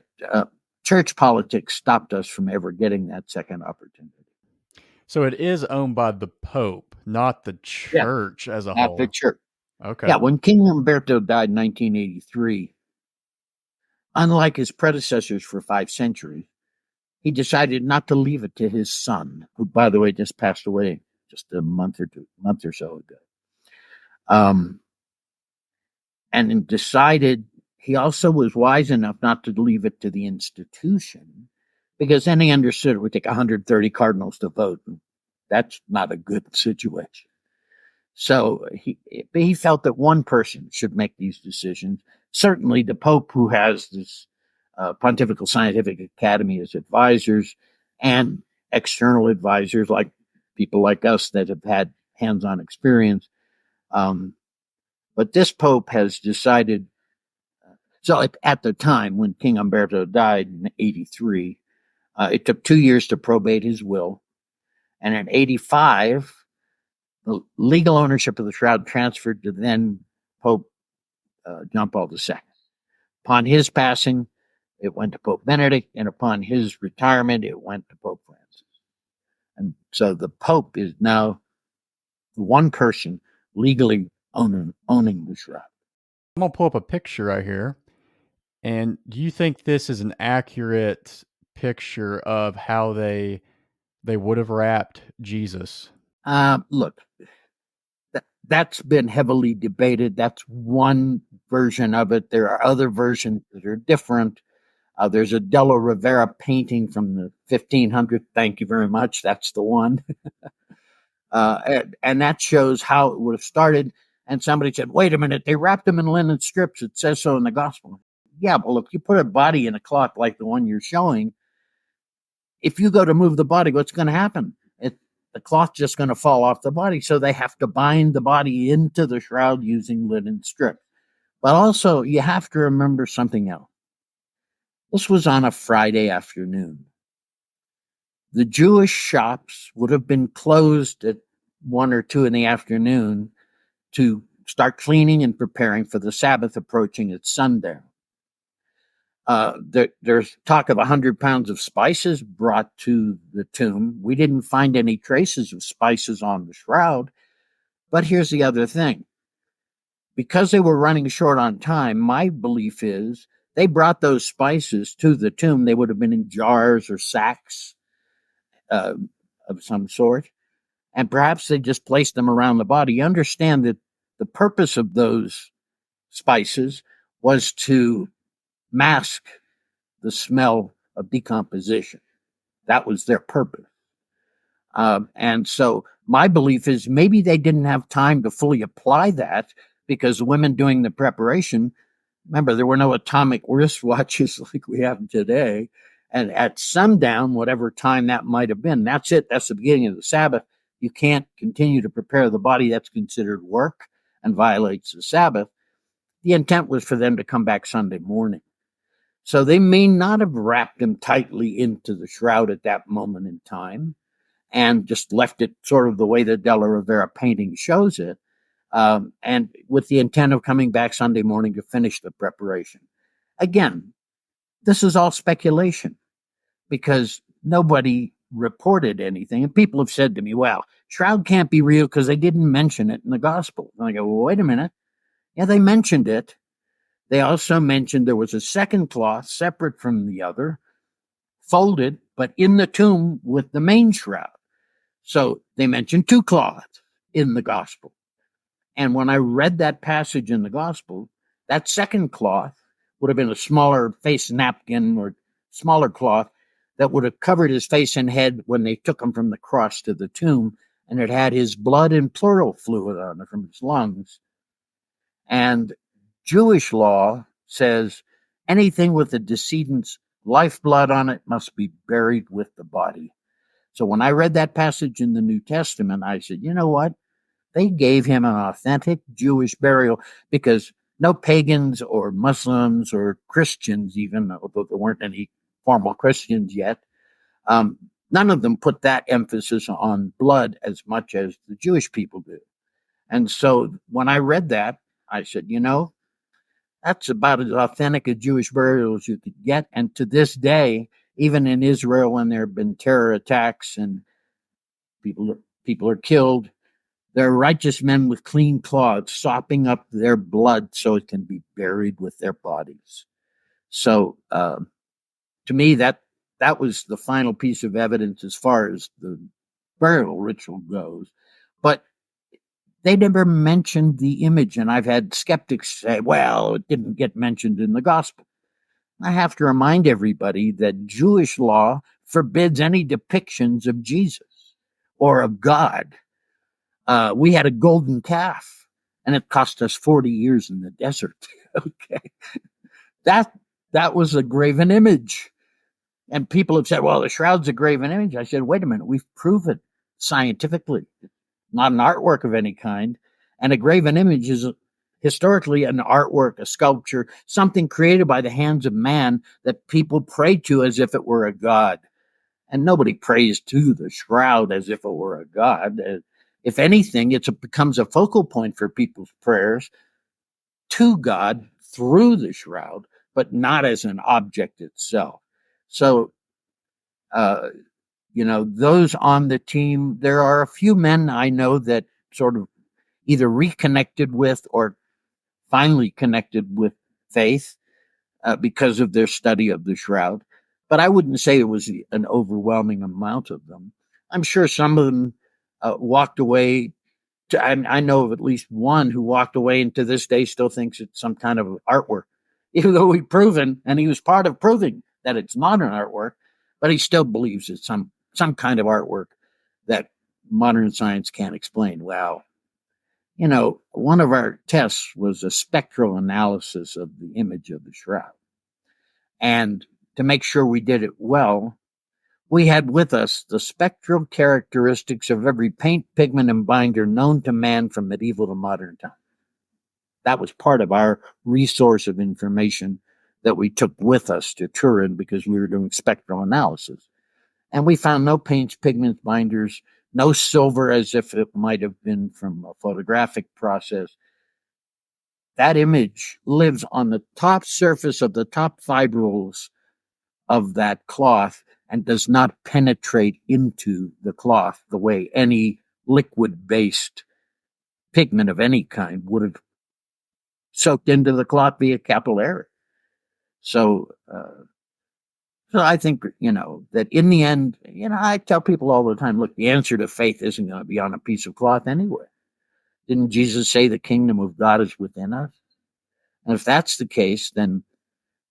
church politics stopped us from ever getting that second opportunity.
So it is owned by the Pope, not the church as a
Not
whole.
the church.
Okay.
Yeah, when King Umberto died in 1983, unlike his predecessors for 5 centuries, he decided not to leave it to his son, who, by the way, just passed away just a month or so ago. And decided he also was wise enough not to leave it to the institution, because then he understood it would take 130 cardinals to vote. That's not a good situation. So he felt that one person should make these decisions. Certainly the Pope, who has this Pontifical Scientific Academy as advisors, and external advisors like people like us that have had hands-on experience. But this Pope has decided. So at the time when King Umberto died in 83, it took 2 years to probate his will. And in 85, the legal ownership of the shroud transferred to then Pope John Paul II. Upon his passing, it went to Pope Benedict, and upon his retirement, it went to Pope Francis. And so the Pope is now the one person legally owning the shroud.
I'm going to pull up a picture right here. And do you think this is an accurate picture of how they would have wrapped Jesus?
Look, that's been heavily debated. That's one version of it. There are other versions that are different. There's a Della Rovere painting from the 1500s. Thank you very much. That's the one. And that shows how it would have started. And somebody said, wait a minute, they wrapped them in linen strips. It says so in the gospel. Yeah, well, if you put a body in a cloth like the one you're showing, if you go to move the body, what's going to happen? The cloth's just going to fall off the body. So they have to bind the body into the shroud using linen strips. But also, you have to remember something else. This was on a Friday afternoon. The Jewish shops would have been closed at 1 or 2 in the afternoon to start cleaning and preparing for the Sabbath approaching at sundown. There's talk of 100 pounds of spices brought to the tomb. We didn't find any traces of spices on the shroud. But here's the other thing. Because they were running short on time, my belief is they brought those spices to the tomb. They would have been in jars or sacks of some sort. And perhaps they just placed them around the body. You understand that the purpose of those spices was to mask the smell of decomposition. That was their purpose. And so my belief is maybe they didn't have time to fully apply that, because the women doing the preparation, remember, there were no atomic wristwatches like we have today. And at sundown, whatever time that might have been, that's it. That's the beginning of the Sabbath. You can't continue to prepare the body. That's considered work and violates the Sabbath. The intent was for them to come back Sunday morning. So they may not have wrapped them tightly into the shroud at that moment in time and just left it sort of the way the Della Rovere painting shows it, and with the intent of coming back Sunday morning to finish the preparation. Again, this is all speculation because nobody reported anything. And people have said to me, well, shroud can't be real because they didn't mention it in the gospel. And I go, well, wait a minute. Yeah, they mentioned it. They also mentioned there was a second cloth separate from the other, folded, but in the tomb with the main shroud. So they mentioned 2 cloths in the gospel. And when I read that passage in the gospel, that second cloth would have been a smaller face napkin or smaller cloth that would have covered his face and head when they took him from the cross to the tomb, and it had his blood and pleural fluid on it from his lungs. And Jewish law says anything with the decedent's lifeblood on it must be buried with the body. So when I read that passage in the New Testament, I said, you know what? They gave him an authentic Jewish burial, because no pagans or Muslims or Christians, even, although there weren't any formal Christians yet, None of them put that emphasis on blood as much as the Jewish people do. And so when I read that, I said, that's about as authentic a Jewish burial as you could get. And to this day, even in Israel, when there have been terror attacks and people are killed, there are righteous men with clean cloths sopping up their blood so it can be buried with their bodies. So to me, that was the final piece of evidence as far as the burial ritual goes. But they never mentioned the image, and I've had skeptics say, well, it didn't get mentioned in the gospel. I have to remind everybody that Jewish law forbids any depictions of Jesus or of God. We had a golden calf, and it cost us 40 years in the desert. Okay. That was a graven image. And people have said, well, the shroud's a graven image. I said, wait a minute, we've proven scientifically, not an artwork of any kind. And a graven image is historically an artwork, a sculpture, something created by the hands of man that people pray to as if it were a god. And nobody prays to the shroud as if it were a god. If anything, it becomes a focal point for people's prayers to God through the shroud, but not as an object itself. So, those on the team, there are a few men I know that sort of either reconnected with or finally connected with faith because of their study of the shroud. But I wouldn't say it was an overwhelming amount of them. I'm sure some of them walked away. I know of at least one who walked away and to this day still thinks it's some kind of artwork, even though we've proven, and he was part of proving that it's not an artwork, but he still believes it's some kind of artwork that modern science can't explain. Well, one of our tests was a spectral analysis of the image of the shroud. And to make sure we did it well, we had with us the spectral characteristics of every paint, pigment, and binder known to man from medieval to modern times. That was part of our resource of information that we took with us to Turin because we were doing spectral analysis. And we found no paints, pigments, binders, no silver as if it might have been from a photographic process. That image lives on the top surface of the top fibrils of that cloth and does not penetrate into the cloth the way any liquid-based pigment of any kind would have soaked into the cloth via capillary. So I think, that in the end, I tell people all the time, look, the answer to faith isn't going to be on a piece of cloth anyway. Didn't Jesus say the kingdom of God is within us? And if that's the case, then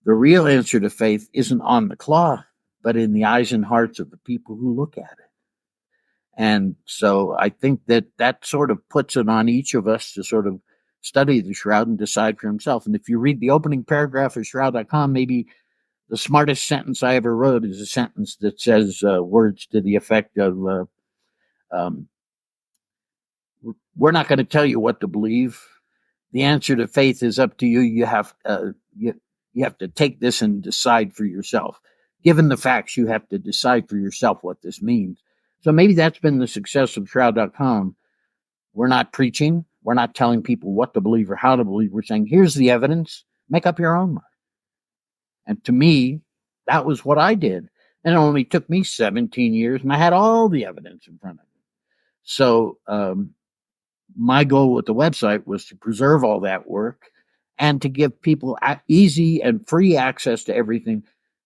the real answer to faith isn't on the cloth, but in the eyes and hearts of the people who look at it. And so I think that sort of puts it on each of us to sort of study the shroud and decide for himself. And if you read the opening paragraph of Shroud.com, maybe the smartest sentence I ever wrote is a sentence that says words to the effect of, we're not going to tell you what to believe. The answer to faith is up to you. You have to take this and decide for yourself. Given the facts, you have to decide for yourself what this means. So maybe that's been the success of Shroud.com. We're not preaching. We're not telling people what to believe or how to believe. We're saying, here's the evidence. Make up your own mind. And to me, that was what I did. And it only took me 17 years, and I had all the evidence in front of me. So my goal with the website was to preserve all that work and to give people easy and free access to everything.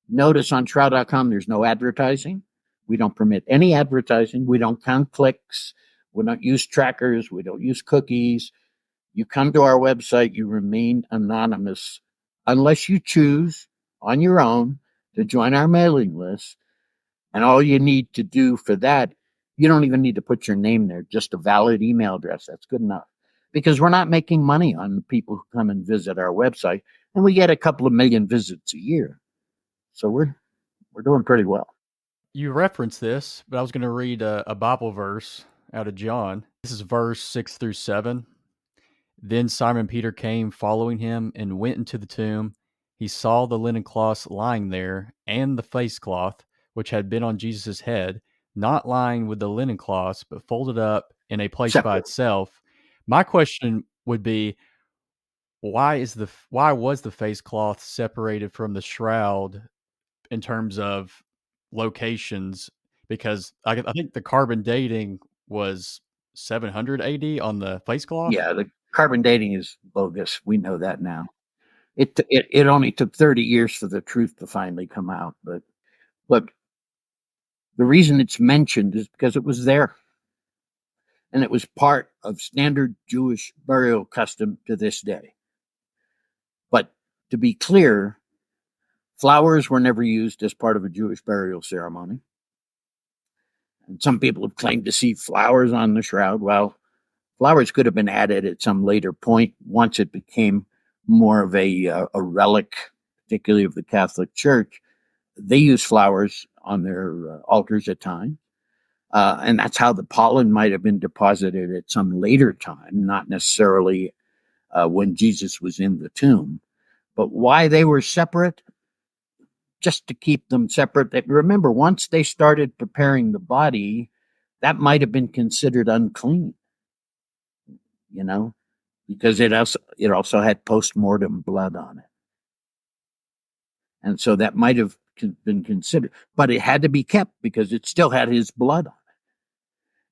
Notice on Shroud.com, there's no advertising. We don't permit any advertising. We don't count clicks. We don't use trackers. We don't use cookies. You come to our website, you remain anonymous unless you choose on your own to join our mailing list. And all you need to do for that, you don't even need to put your name there, just a valid email address. That's good enough. Because we're not making money on the people who come and visit our website, and we get a couple of million visits a year. So we're doing pretty well.
You referenced this, but I was going to read a Bible verse out of John. This is verse 6-7. Then Simon Peter came following him and went into the tomb. He saw the linen cloths lying there and the face cloth which had been on Jesus' head, not lying with the linen cloths, but folded up in a place by
Separate.
itself. My question would be, why was the face cloth separated from the shroud in terms of locations? Because I think the carbon dating was 700 AD on the face cloth.
Yeah, the carbon dating is bogus. We know that now. It only took 30 years for the truth to finally come out, but the reason it's mentioned is because it was there, and it was part of standard Jewish burial custom to this day. But to be clear, flowers were never used as part of a Jewish burial ceremony. And some people have claimed to see flowers on the shroud. Well, flowers could have been added at some later point once it became more of a relic, particularly of the Catholic Church. They use flowers on their altars at times. And that's how the pollen might have been deposited at some later time, not necessarily when Jesus was in the tomb. But why they were separate? Just to keep them separate. Remember, once they started preparing the body, that might have been considered unclean, because it also had post-mortem blood on it. And so that might have been considered, but it had to be kept because it still had his blood on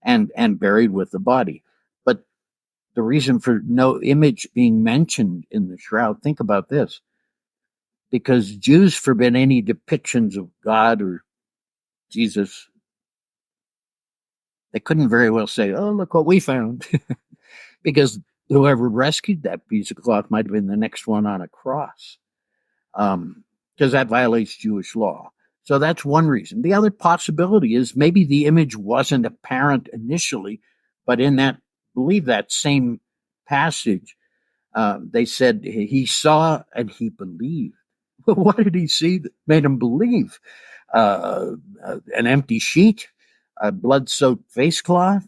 it and buried with the body. But the reason for no image being mentioned in the shroud, think about this, because Jews forbid any depictions of God or Jesus. They couldn't very well say, oh, look what we found, because whoever rescued that piece of cloth might have been the next one on a cross, because that violates Jewish law. So that's one reason. The other possibility is maybe the image wasn't apparent initially, but in that same passage, they said he saw and he believed. What did he see that made him believe? An empty sheet, a blood-soaked face cloth.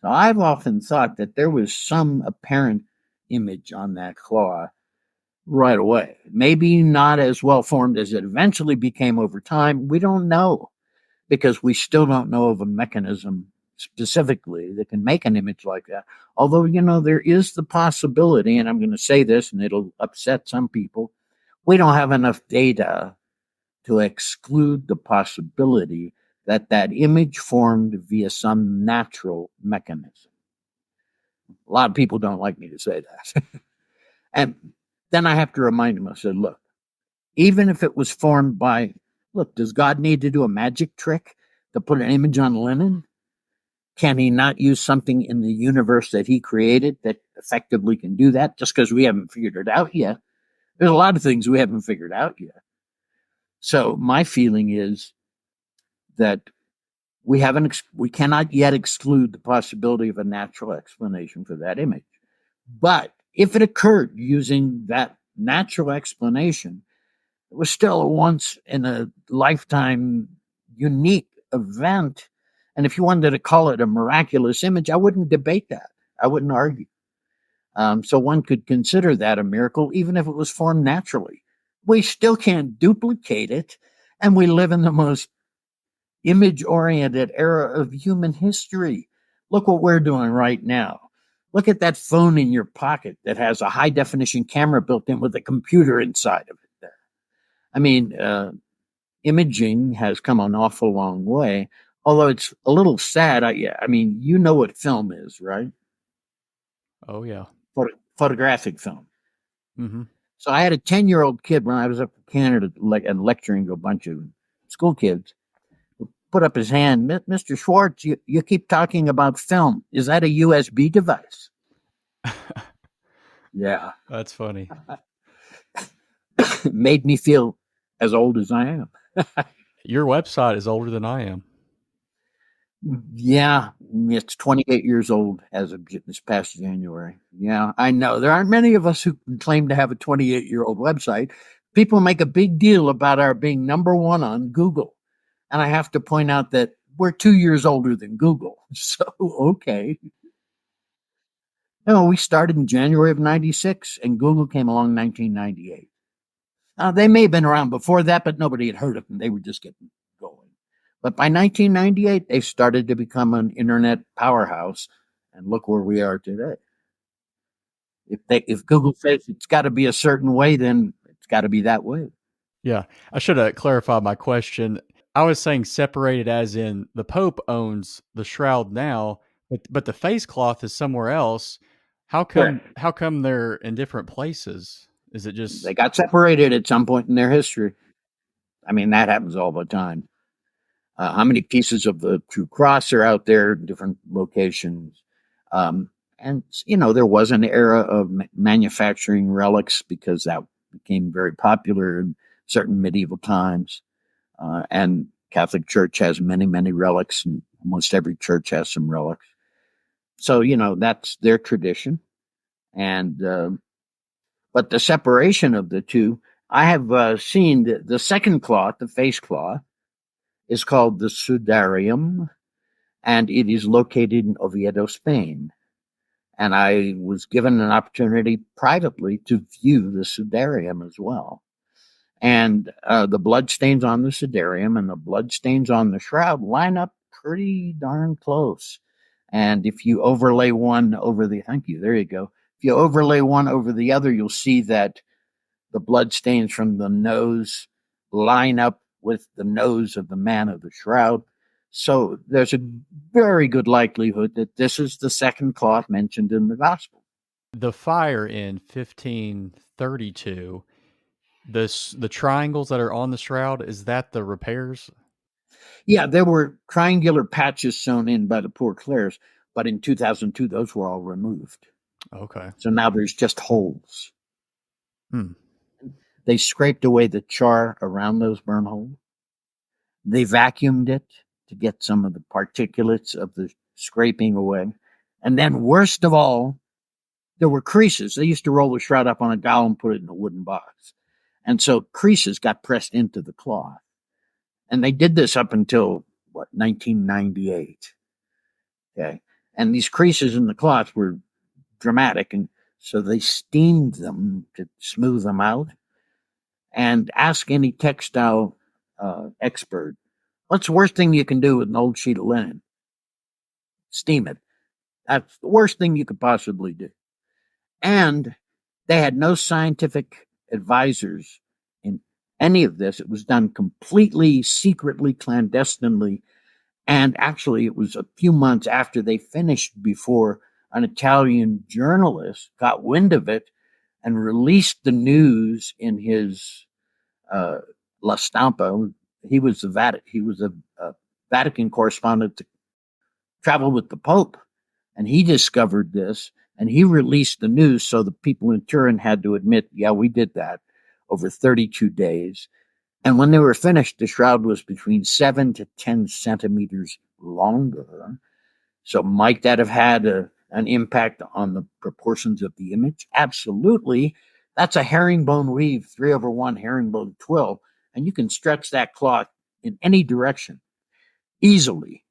So I've often thought that there was some apparent image on that cloth right away. Maybe not as well formed as it eventually became over time. We don't know, because we still don't know of a mechanism specifically that can make an image like that. Although, there is the possibility, and I'm going to say this and it'll upset some people, we don't have enough data to exclude the possibility that that image formed via some natural mechanism. A lot of people don't like me to say that. And then I have to remind them, I said, look, even if it was formed by, does God need to do a magic trick to put an image on linen? Can he not use something in the universe that he created that effectively can do that, just because we haven't figured it out yet? There's a lot of things we haven't figured out yet. So my feeling is that we cannot yet exclude the possibility of a natural explanation for that image. But if it occurred using that natural explanation, it was still a once in a lifetime unique event. And if you wanted to call it a miraculous image, I wouldn't debate that. I wouldn't argue. So one could consider that a miracle, even if it was formed naturally. We still can't duplicate it, and we live in the most image-oriented era of human history. Look what we're doing right now. Look at that phone in your pocket that has a high-definition camera built in with a computer inside of it there. I mean, imaging has come an awful long way, although it's a little sad. I mean, you know what film is, right?
Oh, yeah.
Photographic film.
Mm-hmm.
So I had a 10-year-old kid when I was up in Canada and lecturing to a bunch of school kids, put up his hand. Mr. Schwortz, you keep talking about film. Is that a USB device? Yeah.
That's funny.
It made me feel as old as I am.
Your website is older than I am.
Yeah, it's 28 years old as of this past January. Yeah, I know. There aren't many of us who can claim to have a 28-year-old website. People make a big deal about our being number one on Google. And I have to point out that we're 2 years older than Google. So, okay. No, we started in January of 96, and Google came along in 1998. They may have been around before that, but nobody had heard of them. They were just getting going. But by 1998, they started to become an internet powerhouse, and look where we are today. If Google says it's got to be a certain way, then it's got to be that way.
Yeah, I should have clarified my question. I was saying separated as in the Pope owns the shroud now, but the face cloth is somewhere else.
Correct.
How come they're in different places? Is it
They
just
got separated at some point in their history. I mean, that happens all the time. How many pieces of the true cross are out there in different locations? And, there was an era of manufacturing relics because that became very popular in certain medieval times. And Catholic Church has many, many relics, and almost every church has some relics. So, that's their tradition. And, but the separation of the two, I have seen the second cloth, the face cloth, is called the Sudarium, and it is located in Oviedo, Spain. And I was given an opportunity privately to view the Sudarium as well. And the bloodstains on the Sudarium and the bloodstains on the shroud line up pretty darn close. And if you overlay one over the, thank you, there you go. If you overlay one over the other, you'll see that the bloodstains from the nose line up with the nose of the man of the shroud. So there's a very good likelihood that this is the second cloth mentioned in the gospel.
the fire in 1532? The triangles that are on the shroud, is that the repairs?
Yeah, there were triangular patches sewn in by the poor Clares, but in 2002, those were all removed.
Okay.
So now there's just holes.
Hmm.
They scraped away the char around those burn holes. They vacuumed it to get some of the particulates of the scraping away. And then, worst of all, there were creases. They used to roll the shroud up on a dowel and put it in a wooden box. And so creases got pressed into the cloth. And they did this up until, 1998. Okay. And these creases in the cloth were dramatic. And so they steamed them to smooth them out. And ask any textile expert, what's the worst thing you can do with an old sheet of linen? Steam it. That's the worst thing you could possibly do. And they had no scientific advisors in any of this. It was done completely secretly, clandestinely. And actually, it was a few months after they finished before an Italian journalist got wind of it and released the news in his La Stampa. He was a Vatican correspondent to travel with the Pope, and he discovered this, and he released the news. So the people in Turin had to admit, yeah, we did that over 32 days. And when they were finished, the shroud was between 7 to 10 centimeters longer. So might that have had an impact on the proportions of the image? Absolutely. That's a herringbone weave, 3/1 herringbone twill, and you can stretch that cloth in any direction easily.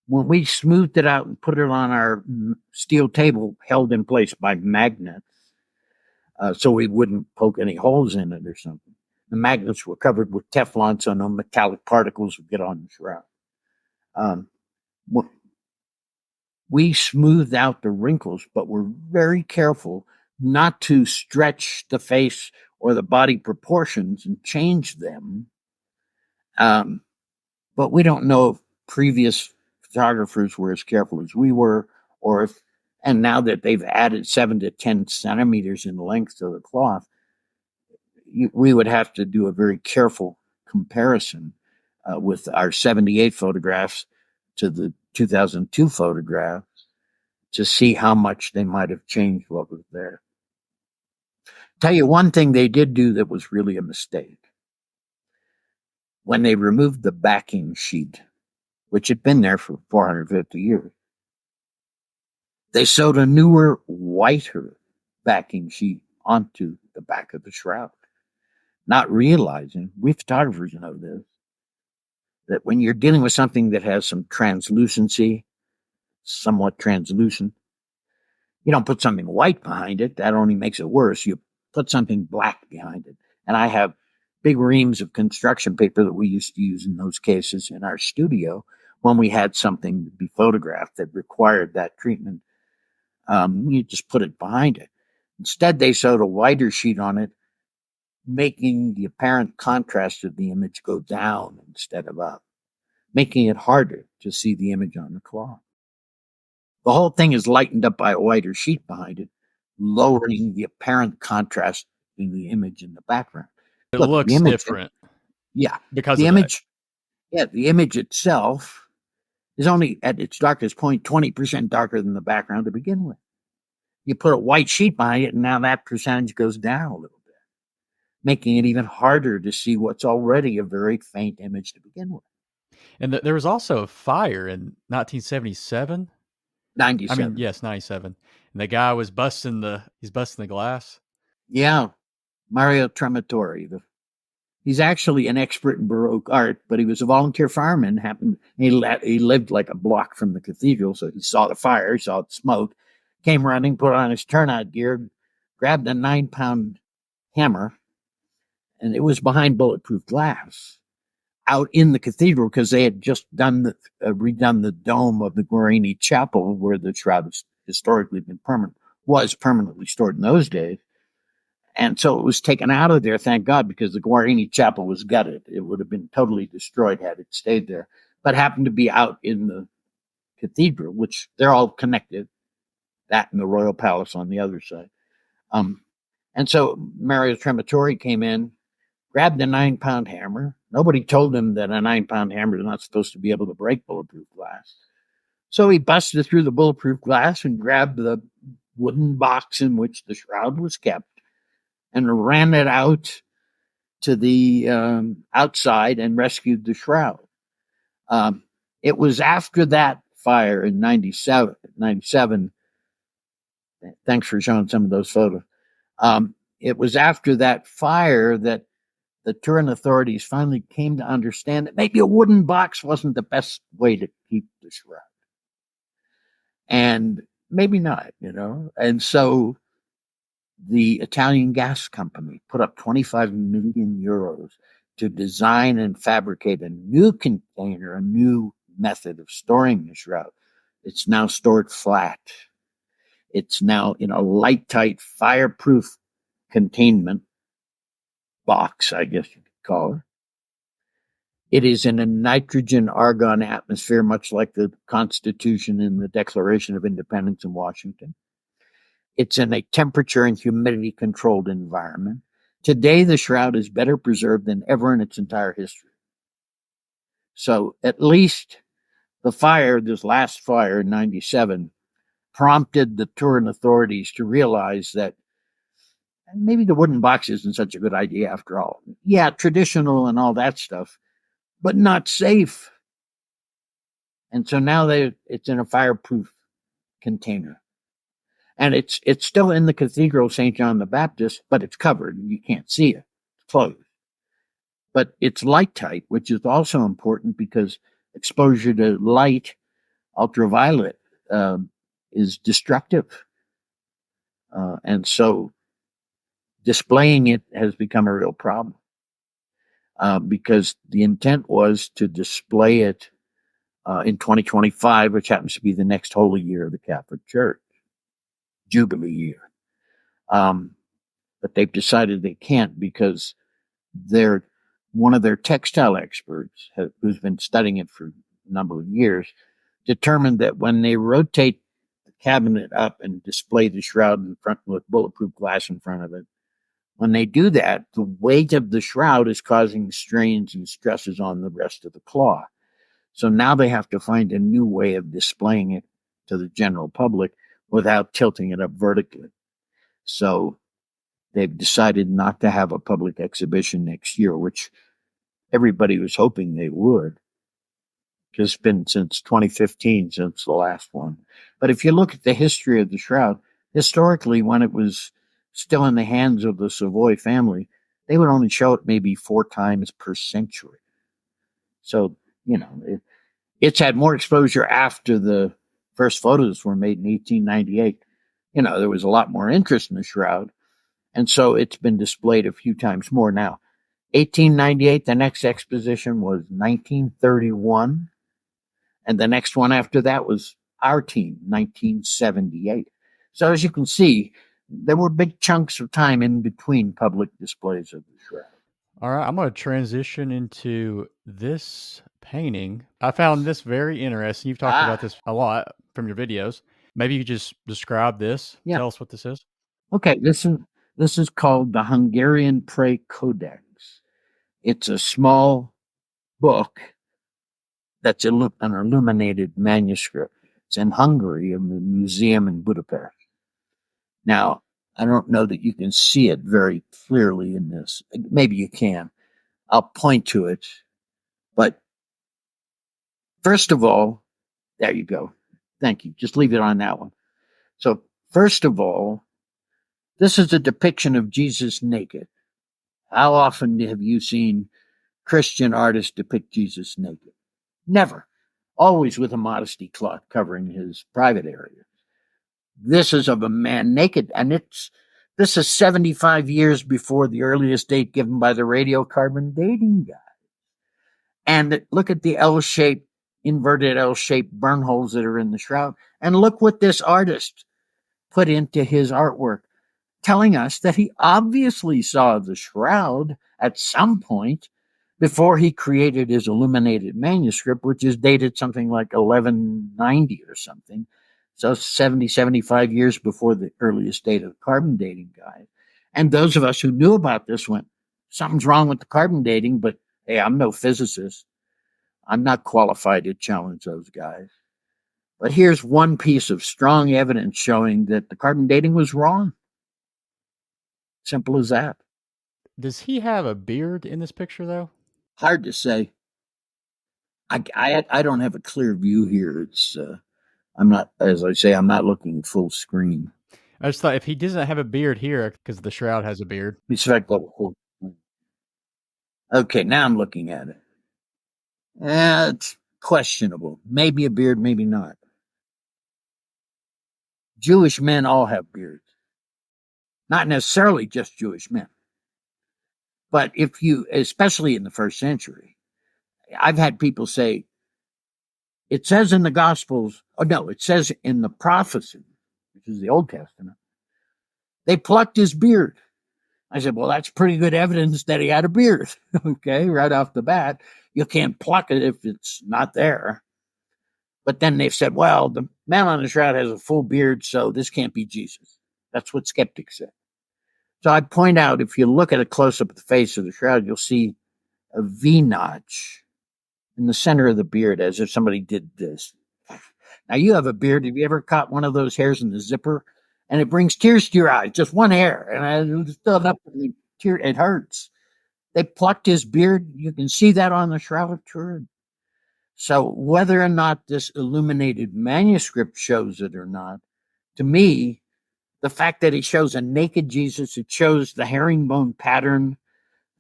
When we smoothed it out and put it on our steel table held in place by magnets, so we wouldn't poke any holes in it or something. The magnets were covered with Teflon, so no metallic particles would get on the shroud. We smoothed out the wrinkles, but we're very careful not to stretch the face or the body proportions and change them. But we don't know if previous photographers were as careful as we were, or if, and now that they've added 7 to 10 centimeters in length to the cloth, we would have to do a very careful comparison with our 78 photographs to the 2002 photographs to see how much they might have changed what was there. Tell you one thing they did do that was really a mistake. When they removed the backing sheet, which had been there for 450 years, they sewed a newer, whiter backing sheet onto the back of the shroud, not realizing, we photographers know this, that when you're dealing with something that has some translucency, somewhat translucent, you don't put something white behind it. That only makes it worse. You put something black behind it. And I have big reams of construction paper that we used to use in those cases in our studio when we had something to be photographed that required that treatment. You just put it behind it. Instead, they sewed a wider sheet on it, making the apparent contrast of the image go down instead of up, making it harder to see the image on the cloth. The whole thing is lightened up by a wider sheet behind it, lowering the apparent contrast in the image in the background.
It
Look,
looks
the image,
different
yeah,
because
the
of that.
image, yeah, the image itself is only at its darkest point 20% darker than the background to begin with. You put a white sheet behind it, and now that percentage goes down a little bit, making it even harder to see what's already a very faint image to begin with.
And there was also a fire in 1977.
97.
Yes, 97. And the guy was busting the glass.
Yeah, Mario Trematore. He's actually an expert in Baroque art, but he was a volunteer fireman. He lived like a block from the cathedral, so he saw the fire, he saw the smoke, came running, put on his turnout gear, grabbed a 9-pound hammer, and it was behind bulletproof glass out in the cathedral because they had just redone the dome of the Guarini Chapel where the shroud has historically been was permanently stored in those days. And so it was taken out of there, thank God, because the Guarini Chapel was gutted. It would have been totally destroyed had it stayed there, but happened to be out in the cathedral, which they're all connected, that and the royal palace on the other side. And so Mario Trematore came in, grabbed a 9-pound hammer. Nobody told him that a 9-pound hammer is not supposed to be able to break bulletproof glass. So he busted through the bulletproof glass and grabbed the wooden box in which the shroud was kept and ran it out to the outside and rescued the shroud. It was after that fire in 97. Thanks for showing some of those photos. It was after that fire that the Turin authorities finally came to understand that maybe a wooden box wasn't the best way to keep the shroud. And maybe not, And so the Italian gas company put up 25 million euros to design and fabricate a new container, a new method of storing the shroud. It's now stored flat. It's now in a light-tight, fireproof containment box, I guess you could call it. It is in a nitrogen-argon atmosphere, much like the Constitution and the Declaration of Independence in Washington. It's in a temperature and humidity-controlled environment. Today, the shroud is better preserved than ever in its entire history. So at least this last fire in 97, prompted the Turin authorities to realize that maybe the wooden box isn't such a good idea after all. Yeah, traditional and all that stuff, but not safe. And so now it's in a fireproof container. And it's still in the Cathedral of St. John the Baptist, but it's covered. You can't see it. It's closed. But it's light tight, which is also important because exposure to light, ultraviolet, is destructive. And so displaying it has become a real problem because the intent was to display it in 2025, which happens to be the next holy year of the Catholic Church, Jubilee year. But they've decided they can't because one of their textile experts, who's been studying it for a number of years, determined that when they rotate the cabinet up and display the shroud in front with bulletproof glass in front of it, when they do that, the weight of the shroud is causing strains and stresses on the rest of the cloth. So now they have to find a new way of displaying it to the general public without tilting it up vertically. So they've decided not to have a public exhibition next year, which everybody was hoping they would. It's been since 2015 since the last one. But if you look at the history of the shroud, historically, when it was still in the hands of the Savoy family, they would only show it maybe 4 times per century. So, it's had more exposure after the first photos were made in 1898. There was a lot more interest in the shroud. And so it's been displayed a few times more now. 1898, the next exposition was 1931. And the next one after that was our team, 1978. So as you can see, there were big chunks of time in between public displays of the shroud.
All right, I'm going to transition into this painting. I found this very interesting. You've talked about this a lot from your videos. Maybe you just describe this.
Yeah.
Tell us what this is.
Okay, this is called the Hungarian Prey Codex. It's a small book that's an illuminated manuscript. It's in Hungary, in the museum in Budapest. Now, I don't know that you can see it very clearly in this. Maybe you can. I'll point to it. But first of all, there you go. Thank you. Just leave it on that one. So, first of all, this is a depiction of Jesus naked. How often have you seen Christian artists depict Jesus naked? Never. Always with a modesty cloth covering his private area. This is of a man naked, and this is 75 years before the earliest date given by the radiocarbon dating guide. And look at the L-shaped, inverted L-shaped burn holes that are in the shroud. And look what this artist put into his artwork, telling us that he obviously saw the shroud at some point before he created his illuminated manuscript, which is dated something like 1190 or something. So 70, 75 years before the earliest date of the carbon dating guide. And those of us who knew about this went, something's wrong with the carbon dating, but hey, I'm no physicist. I'm not qualified to challenge those guys. But here's one piece of strong evidence showing that the carbon dating was wrong. Simple as that.
Does he have a beard in this picture, though?
Hard to say. I don't have a clear view here. It's I'm not, as I say, I'm not looking at full screen.
I just thought if he doesn't have a beard here, because the shroud has a beard.
Okay, now I'm looking at it. It's questionable. Maybe a beard, maybe not. Jewish men all have beards. Not necessarily just Jewish men. But if you, especially in the first century, I've had people say, it says in the Gospels, it says in the prophecy, which is the Old Testament, they plucked his beard. I said, well, that's pretty good evidence that he had a beard. Okay, right off the bat. You can't pluck it if it's not there. But then they've said, well, the man on the shroud has a full beard, so this can't be Jesus. That's what skeptics say. So I point out, if you look at a close-up of the face of the shroud, you'll see a V-notch in the center of the beard, as if somebody did this. Now, you have a beard. Have you ever caught one of those hairs in the zipper? And it brings tears to your eyes, just one hair. And it's still enough for me. It hurts. They plucked his beard. You can see that on the Shroud of Turin. So whether or not this illuminated manuscript shows it or not, to me, the fact that it shows a naked Jesus, it shows the herringbone pattern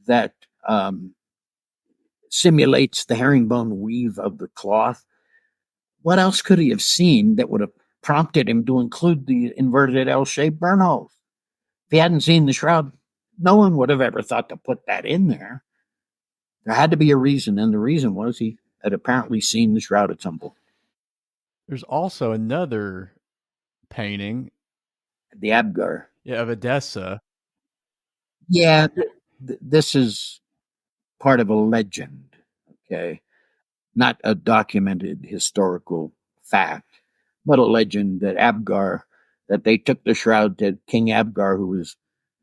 that simulates the herringbone weave of the cloth. What else could he have seen that would have prompted him to include the inverted L-shaped burn holes? If he hadn't seen the shroud, no one would have ever thought to put that in there. There had to be a reason, and the reason was he had apparently seen the shroud at some point.
There's also another painting.
The Abgar.
Yeah, of Edessa.
Yeah, this is part of a legend, okay? Not a documented historical fact, but a legend that Abgar, that they took the shroud to King Abgar, who was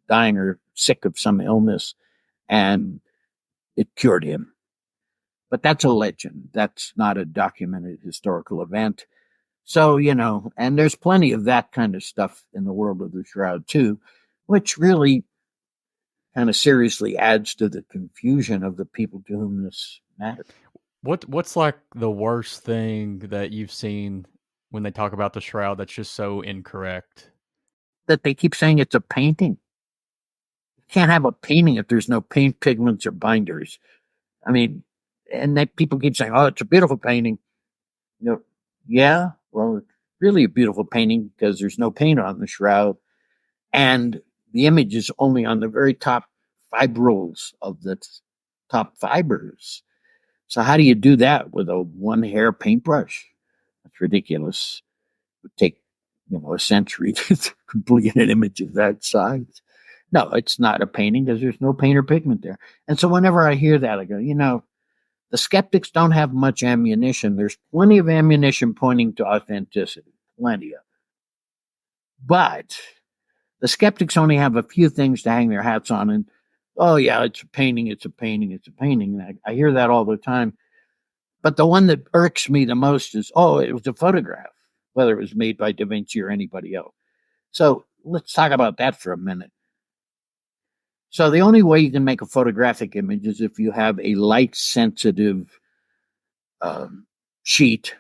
dying or sick of some illness, and it cured him. But that's a legend. That's not a documented historical event. So, and there's plenty of that kind of stuff in the world of the shroud too, which really kind of seriously adds to the confusion of the people to whom this matters.
What's like the worst thing that you've seen when they talk about the shroud that's just so incorrect?
That they keep saying it's a painting. You can't have a painting if there's no paint pigments or binders. I mean, and that people keep saying, oh, it's a beautiful painting. Yeah, well, it's really a beautiful painting because there's no paint on the shroud. And the image is only on the very top fibrils of the top fibers. So how do you do that with a one hair paintbrush? That's ridiculous. It would take, a century to complete an image of that size. No, it's not a painting because there's no paint or pigment there. And so whenever I hear that, I go, the skeptics don't have much ammunition. There's plenty of ammunition pointing to authenticity, plenty of it. But the skeptics only have a few things to hang their hats on. And, oh, yeah, it's a painting, it's a painting, it's a painting. And I hear that all the time. But the one that irks me the most is, oh, it was a photograph, whether it was made by Da Vinci or anybody else. So let's talk about that for a minute. So the only way you can make a photographic image is if you have a light-sensitive sheet.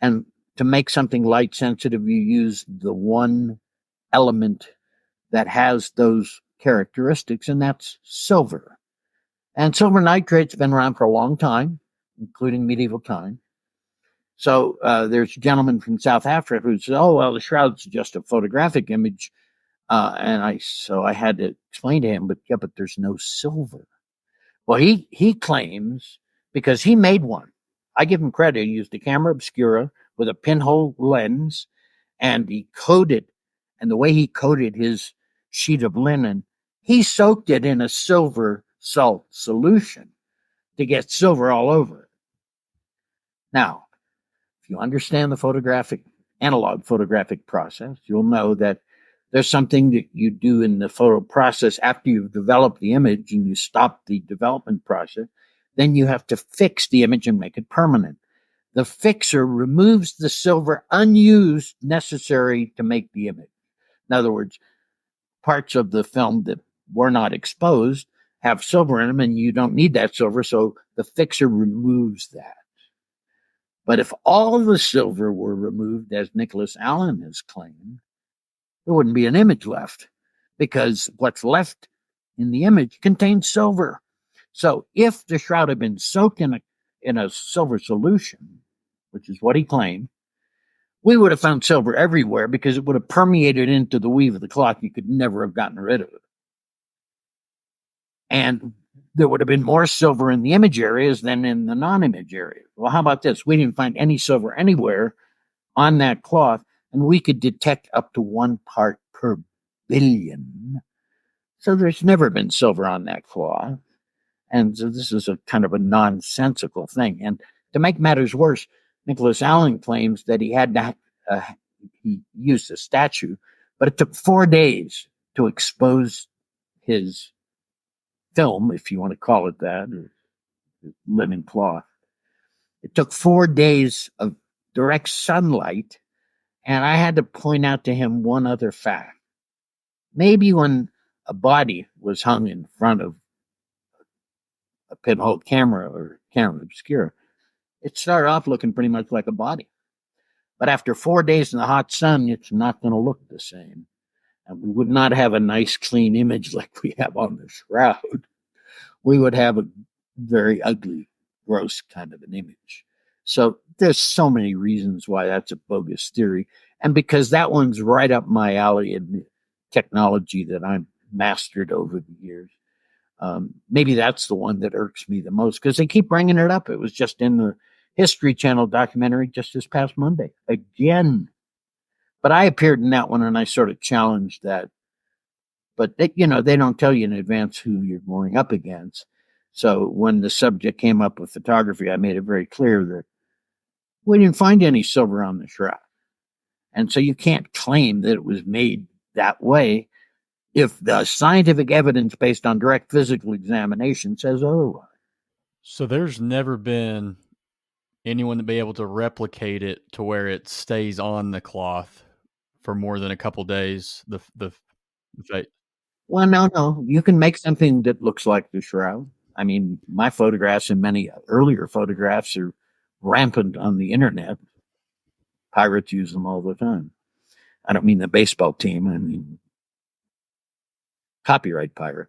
And to make something light-sensitive, you use the one element that has those characteristics, and that's silver. And silver nitrate's been around for a long time, including medieval time. So there's a gentleman from South Africa who says, oh, well, the shroud's just a photographic image. And I had to explain to him, but there's no silver. Well, he claims, because he made one. I give him credit. He used a camera obscura with a pinhole lens, and he coated, and the way he coated his sheet of linen, he soaked it in a silver salt solution to get silver all over it. Now, if you understand the analog photographic process, you'll know that there's something that you do in the photo process after you've developed the image and you stop the development process. Then you have to fix the image and make it permanent. The fixer removes the silver unused necessary to make the image. In other words, parts of the film that were not exposed have silver in them, and you don't need that silver, so the fixer removes that. But if all the silver were removed, as Nicholas Allen has claimed, there wouldn't be an image left, because what's left in the image contains silver. So if the shroud had been soaked in a silver solution, which is what he claimed, we would have found silver everywhere because it would have permeated into the weave of the cloth. You could never have gotten rid of it. And there would have been more silver in the image areas than in the non-image areas. Well, how about this? We didn't find any silver anywhere on that cloth, and we could detect up to 1 part per billion. So there's never been silver on that cloth. And so this is a kind of a nonsensical thing. And to make matters worse, Nicholas Allen claims that he had to, he used a statue, but it took 4 days to expose his film, if you want to call it that, or linen cloth. It took 4 days of direct sunlight. And I had to point out to him one other fact. Maybe when a body was hung in front of a pinhole camera or camera obscura, it started off looking pretty much like a body. But after 4 days in the hot sun, it's not going to look the same. And we would not have a nice, clean image like we have on the shroud. We would have a very ugly, gross kind of an image. So there's so many reasons why that's a bogus theory. And because that one's right up my alley in technology that I've mastered over the years. Maybe that's the one that irks me the most because they keep bringing it up. It was just in the History Channel documentary just this past Monday again. But I appeared in that one and I sort of challenged that. But they don't tell you in advance who you're going up against. So when the subject came up with photography, I made it very clear that we didn't find any silver on the shroud. And so you can't claim that it was made that way if the scientific evidence based on direct physical examination says otherwise.
So there's never been anyone to be able to replicate it to where it stays on the cloth for more than a couple days.
Well, no. You can make something that looks like the shroud. I mean, my photographs and many earlier photographs are rampant on the internet. Pirates use them all the time. I don't mean the baseball team. I mean copyright pirate.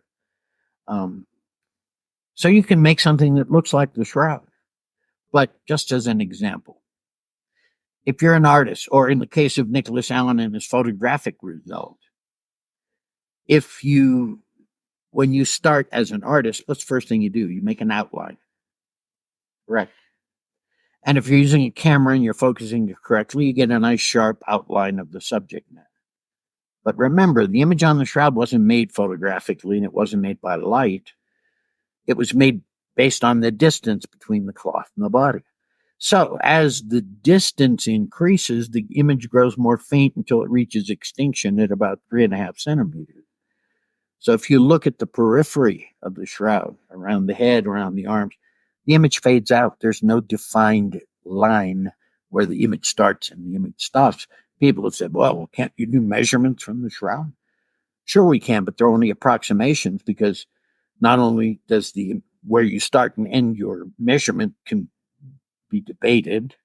So you can make something that looks like the shroud. But just as an example, if you're an artist, or in the case of Nicholas Allen and his photographic result, if you when you start as an artist, what's the first thing you do? You make an outline. Correct. And if you're using a camera and you're focusing it correctly, you get a nice sharp outline of the subject matter. But remember, the image on the shroud wasn't made photographically, and it wasn't made by light. It was made based on the distance between the cloth and the body. So as the distance increases, the image grows more faint until it reaches extinction at about 3.5 centimeters. So if you look at the periphery of the shroud, around the head, around the arms, the image fades out. There's no defined line where the image starts and the image stops. People have said, well, can't you do measurements from the shroud? Sure we can, but they're only approximations, because not only does where you start and end your measurement can be debated,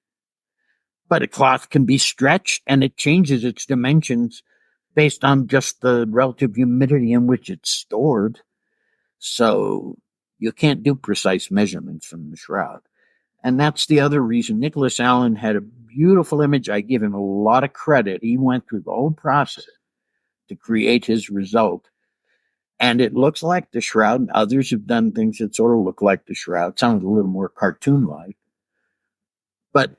but a cloth can be stretched and it changes its dimensions based on just the relative humidity in which it's stored. So you can't do precise measurements from the shroud. And that's the other reason. Nicholas Allen had a beautiful image. I give him a lot of credit. He went through the whole process to create his result. And it looks like the shroud. Others have done things that sort of look like the shroud. Sounds a little more cartoon-like. But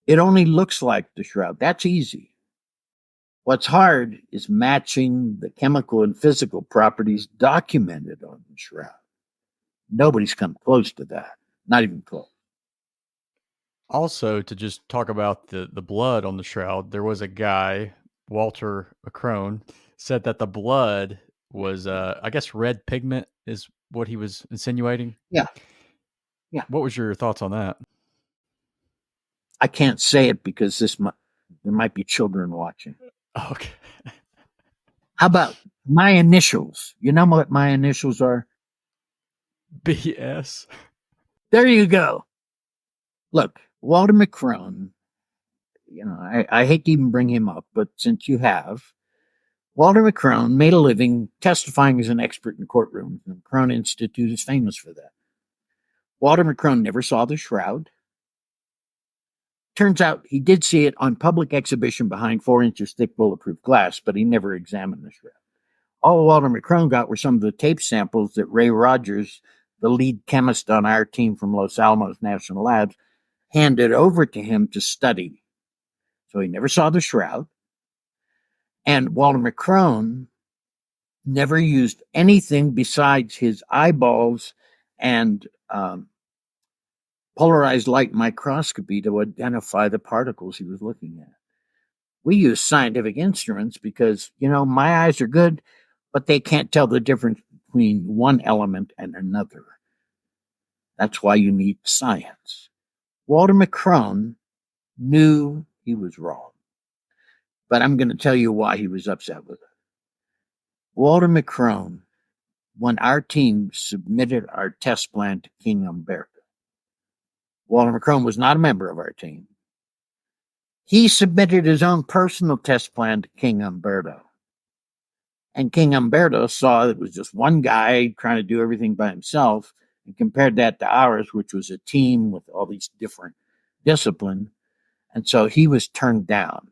it only looks like the shroud. That's easy. What's hard is matching the chemical and physical properties documented on the shroud. Nobody's come close to that. Not even close.
Also, to just talk about the blood on the shroud, there was a guy, Walter McCrone, said that the blood was, I guess, red pigment is what he was insinuating.
Yeah.
What was your thoughts on that?
I can't say it because there might be children watching.
Okay.
How about my initials? You know what my initials are?
BS.
There you go. Look, Walter McCrone, I hate to even bring him up, but since you have, Walter McCrone made a living testifying as an expert in courtrooms. The McCrone Institute is famous for that. Walter McCrone never saw the shroud. Turns out he did see it on public exhibition behind 4 inches thick bulletproof glass, but he never examined the shroud. All Walter McCrone got were some of the tape samples that Ray Rogers, the lead chemist on our team from Los Alamos National Labs, handed over to him to study. So he never saw the shroud. And Walter McCrone never used anything besides his eyeballs and polarized light microscopy to identify the particles he was looking at. We use scientific instruments because, my eyes are good, but they can't tell the difference between one element and another. That's why you need science. Walter McCrone knew he was wrong. But I'm going to tell you why he was upset with it. Walter McCrone, when our team submitted our test plan to King Umberto, Walter McCrone was not a member of our team. He submitted his own personal test plan to King Umberto. And King Umberto saw it was just one guy trying to do everything by himself, and compared that to ours, which was a team with all these different disciplines. And so he was turned down.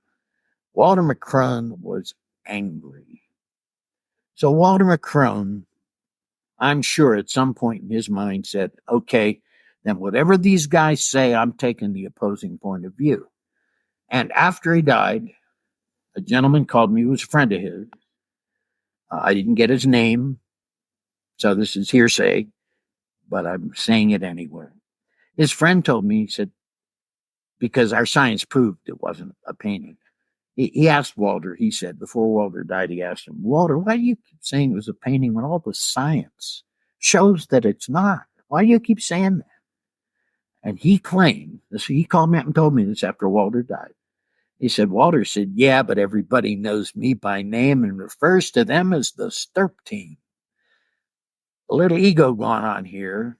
Walter McCrone was angry. So Walter McCrone, I'm sure at some point in his mind said, okay, then whatever these guys say, I'm taking the opposing point of view. And after he died, a gentleman called me who was a friend of his. I didn't get his name, so this is hearsay, but I'm saying it anyway. His friend told me, he said, because our science proved it wasn't a painting. He asked Walter, he said, before Walter died, he asked him, Walter, why do you keep saying it was a painting when all the science shows that it's not? Why do you keep saying that? And he claimed, he called me up and told me this after Walter died. He said, Walter said, yeah, but everybody knows me by name and refers to them as the STURP team. A little ego going on here.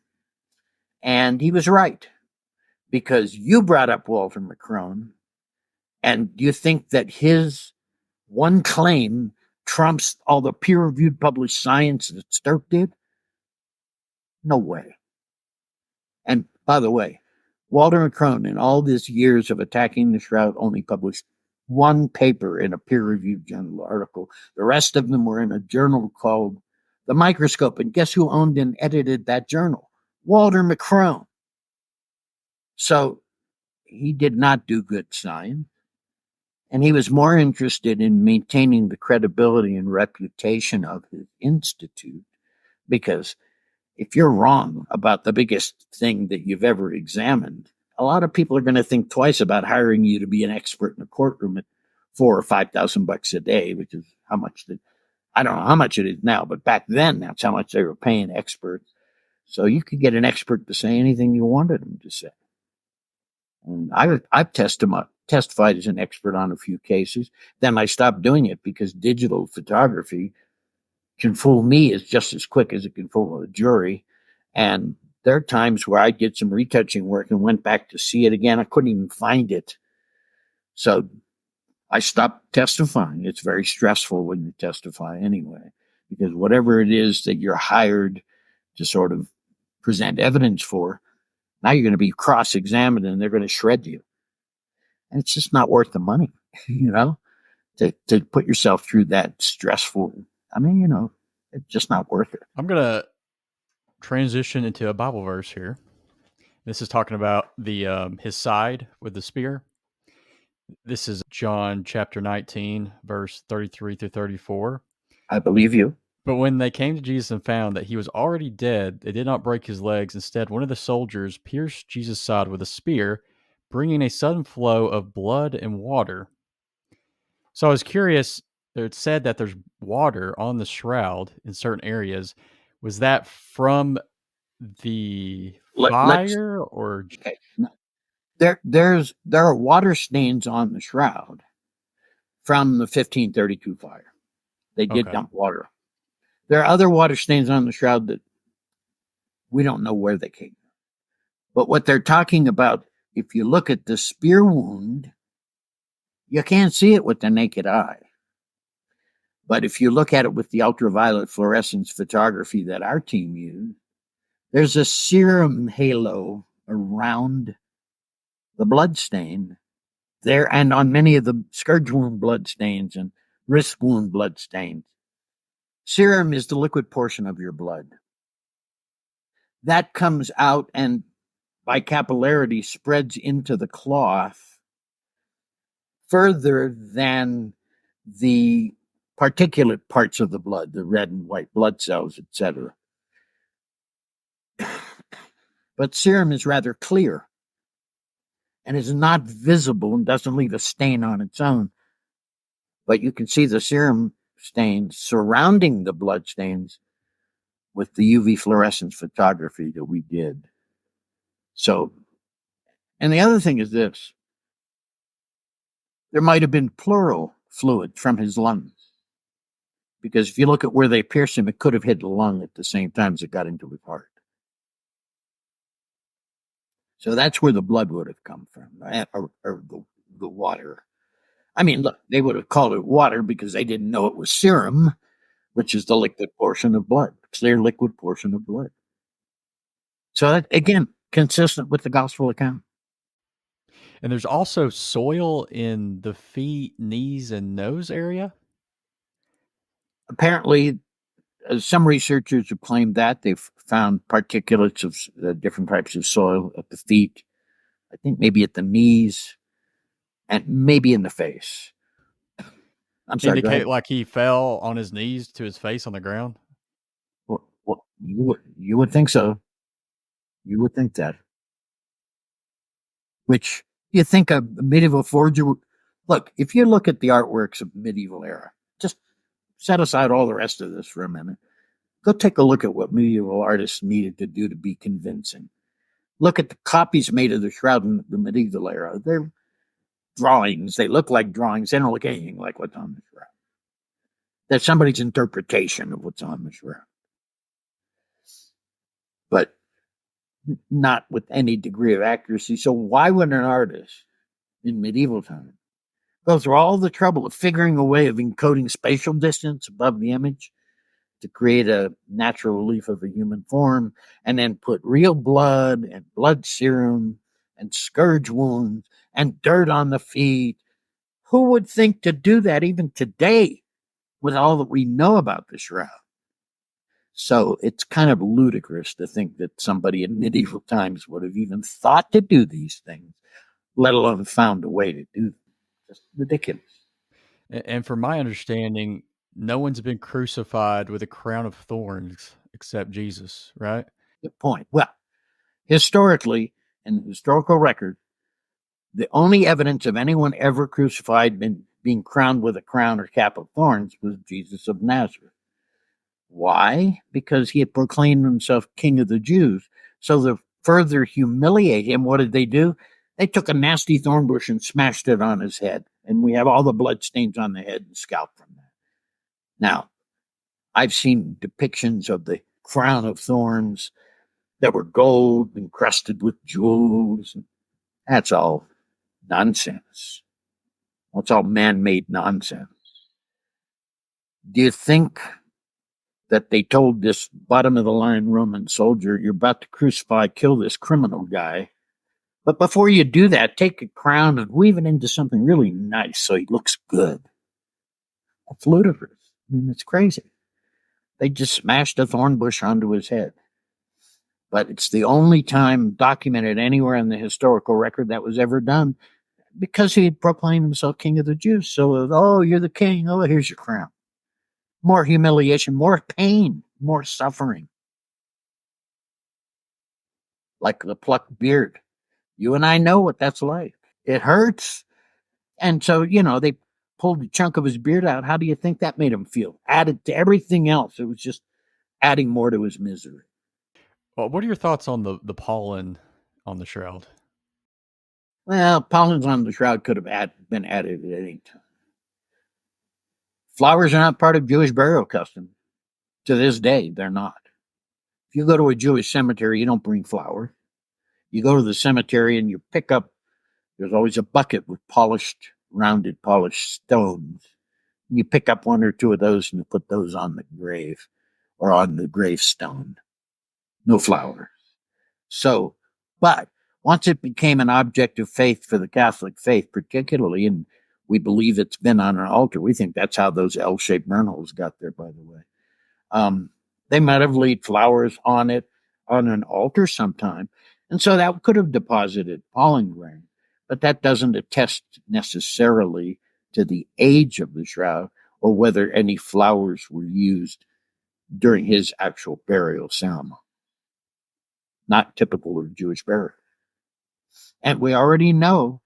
And he was right, because you brought up Walter McCrone. And you think that his one claim trumps all the peer-reviewed published science that STURP did? No way. And by the way, Walter McCrone, in all these years of attacking the shroud, only published one paper in a peer-reviewed journal article. The rest of them were in a journal called the microscope. And guess who owned and edited that journal? Walter McCrone. So he did not do good science. And he was more interested in maintaining the credibility and reputation of his institute, because if you're wrong about the biggest thing that you've ever examined, a lot of people are going to think twice about hiring you to be an expert in a courtroom at $4,000 or $5,000 a day, which is how much I don't know how much it is now, but back then that's how much they were paying experts. So you could get an expert to say anything you wanted them to say. And I've testified as an expert on a few cases. Then I stopped doing it because digital photography can fool me just as quick as it can fool a jury. And there are times where I did some retouching work and went back to see it again. I couldn't even find it. So I stopped testifying. It's very stressful when you testify anyway, because whatever it is that you're hired to sort of present evidence for, now you're going to be cross-examined and they're going to shred you. And it's just not worth the money, to put yourself through that stressful. It's just not worth it.
I'm going to transition into a Bible verse here. This is talking about his side with the spear. This is John chapter 19, verse 33 through 34.
I believe you.
But when they came to Jesus and found that he was already dead, they did not break his legs. Instead, one of the soldiers pierced Jesus' side with a spear, bringing a sudden flow of blood and water. So I was curious, it said that there's water on the shroud in certain areas. Was that from the fire or?
Okay. There are water stains on the shroud from the 1532 fire. They did dump water. There are other water stains on the shroud that we don't know where they came from. But what they're talking about, if you look at the spear wound, you can't see it with the naked eye. But if you look at it with the ultraviolet fluorescence photography that our team used, there's a serum halo around the blood stain there, and on many of the scourge wound blood stains and wrist wound blood stains. Serum is the liquid portion of your blood. That comes out and by capillarity spreads into the cloth further than the particulate parts of the blood, the red and white blood cells, etc. But serum is rather clear and is not visible and doesn't leave a stain on its own. But you can see the serum stains surrounding the blood stains with the UV fluorescence photography that we did. So, and the other thing is this. There might have been pleural fluid from his lungs. Because if you look at where they pierced him, it could have hit the lung at the same time as it got into his heart. So that's where the blood would have come from, or the water. I mean, look, they would have called it water because they didn't know it was serum, which is the liquid portion of blood, clear liquid portion of blood. So that, again, consistent with the gospel account.
And there's also soil in the feet, knees, and nose area?
Apparently, some researchers have claimed that. They've found particulates of different types of soil at the feet, I think maybe at the knees, and maybe in the face. I'm sorry.
Indicate like he fell on his knees to his face on the ground?
Well, you would think so. You would think that. Which you think a medieval forger. Look, if you look at the artworks of medieval era, just set aside all the rest of this for a minute. Go take a look at what medieval artists needed to do to be convincing. Look at the copies made of the shroud in the medieval era. They're drawings. They look like drawings. They don't look anything like what's on the shroud. That's somebody's interpretation of what's on the shroud. But not with any degree of accuracy. So why would an artist in medieval times go through all the trouble of figuring a way of encoding spatial distance above the image to create a natural relief of a human form, and then put real blood and blood serum and scourge wounds and dirt on the feet? Who would think to do that even today with all that we know about the shroud? So it's kind of ludicrous to think that somebody in medieval times would have even thought to do these things, let alone found a way to do them. Just ridiculous.
And from my understanding, no one's been crucified with a crown of thorns except Jesus, right?
Good point. Well, historically, in the historical record, the only evidence of anyone ever crucified and being crowned with a crown or cap of thorns was Jesus of Nazareth. Why? Because he had proclaimed himself King of the Jews. So to further humiliate him, what did they do? They took a nasty thorn bush and smashed it on his head. And we have all the blood stains on the head and scalp from that. Now, I've seen depictions of the crown of thorns that were gold encrusted with jewels. That's all nonsense. That's all man-made nonsense. Do you think that they told this bottom-of-the-line Roman soldier, you're about to crucify, kill this criminal guy, but before you do that, take a crown and weave it into something really nice so he looks good? That's ludicrous. I mean, it's crazy. They just smashed a thorn bush onto his head. But it's the only time documented anywhere in the historical record that was ever done, because he had proclaimed himself King of the Jews. So, oh, you're the king. Oh, here's your crown. More humiliation, more pain, more suffering. Like the plucked beard. You and I know what that's like. It hurts. And so, they pulled a chunk of his beard out. How do you think that made him feel? Added to everything else. It was just adding more to his misery.
Well, what are your thoughts on the pollen on the shroud?
Well, pollens on the shroud could have been added at any time. Flowers are not part of Jewish burial custom. To this day, they're not. If you go to a Jewish cemetery, you don't bring flowers. You go to the cemetery and you pick up, there's always a bucket with rounded polished stones. You pick up one or two of those and you put those on the grave or on the gravestone. No flowers. So, but once it became an object of faith for the Catholic faith, particularly, and we believe it's been on an altar. We think that's how those L-shaped burnholes got there, by the way. They might have laid flowers on it on an altar sometime. And so that could have deposited pollen grain, but that doesn't attest necessarily to the age of the shroud or whether any flowers were used during his actual burial ceremony. Not typical of Jewish burial. And we already know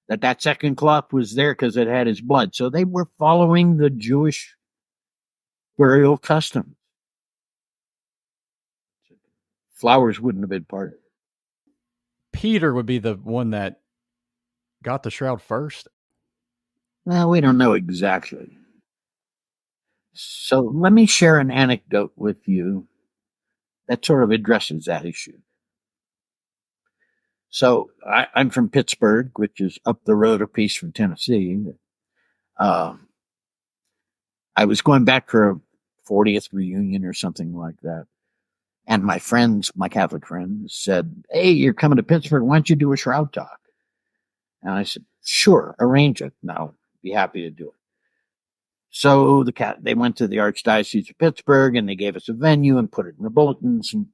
that second cloth was there because it had his blood. So they were following the Jewish burial custom. Flowers wouldn't have been part of it.
Peter would be the one that got the shroud first.
Well, we don't know exactly. So let me share an anecdote with you that sort of addresses that issue. So I'm from Pittsburgh, which is up the road a piece from Tennessee. I was going back for a 40th reunion or something like that. And my friends, my Catholic friends, said, hey, you're coming to Pittsburgh. Why don't you do a shroud talk? And I said, sure, arrange it. And I'll be happy to do it. So they went to the Archdiocese of Pittsburgh and they gave us a venue and put it in the bulletins and,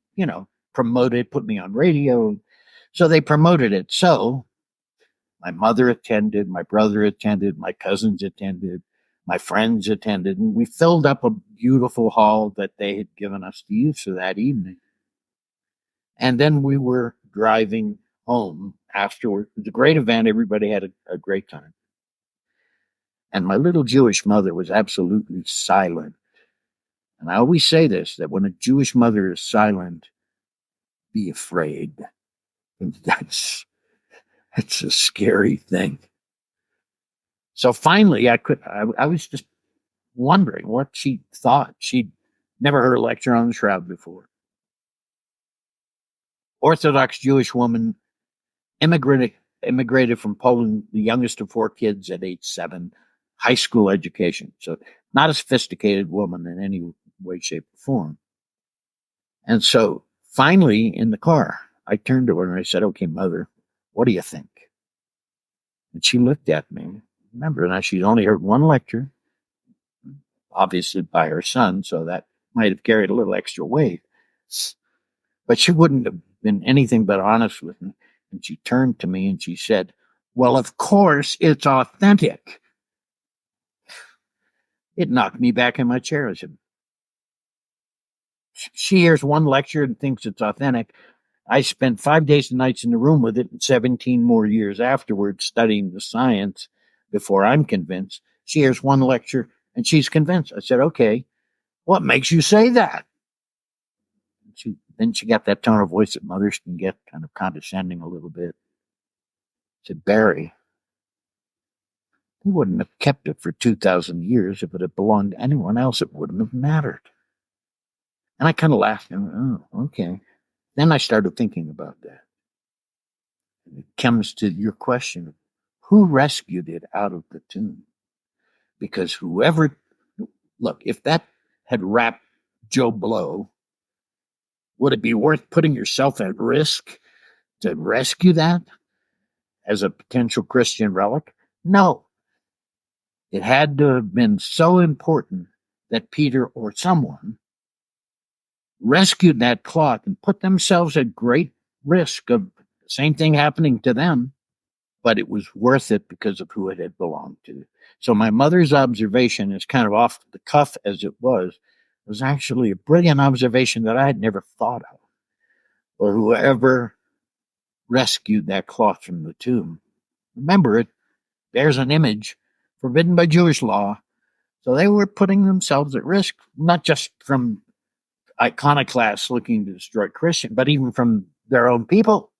promoted, put me on radio. So they promoted it. So my mother attended, my brother attended, my cousins attended, my friends attended, and we filled up a beautiful hall that they had given us to use for that evening. And then we were driving home afterward. It was a great event. Everybody had a great time. And my little Jewish mother was absolutely silent. And I always say this, that when a Jewish mother is silent, be afraid. And that's a scary thing. So finally, I was just wondering what she thought. She'd never heard a lecture on the shroud before. Orthodox Jewish woman, immigrated from Poland, the youngest of 4 kids at age 7, high school education. So not a sophisticated woman in any way, shape, or form. And so finally in the car, I turned to her and I said, okay, Mother, what do you think? And she looked at me. Remember, now she'd only heard one lecture, obviously by her son, so that might have carried a little extra weight. But she wouldn't have been anything but honest with me. And she turned to me and she said, well, of course, it's authentic. It knocked me back in my chair. I said, she hears one lecture and thinks it's authentic. I spent 5 days and nights in the room with it and 17 more years afterwards studying the science before I'm convinced. She hears one lecture and she's convinced. I said, okay, what makes you say that? Then she got that tone of voice that mothers can get, kind of condescending a little bit. I said, Barrie, he wouldn't have kept it for 2,000 years. If it had belonged to anyone else, it wouldn't have mattered. And I kind of laughed. And oh, okay. Then I started thinking about that. And it comes to your question, who rescued it out of the tomb? Because whoever, look, if that had wrapped Joe Blow, would it be worth putting yourself at risk to rescue that as a potential Christian relic? No. It had to have been so important that Peter or someone rescued that cloth and put themselves at great risk of the same thing happening to them, but it was worth it because of who it had belonged to. So my mother's observation, as kind of off the cuff as it was actually a brilliant observation that I had never thought of. Or whoever rescued that cloth from the tomb. Remember, it bears an image forbidden by Jewish law. So they were putting themselves at risk, not just from iconoclasts looking to destroy Christian, but even from their own people,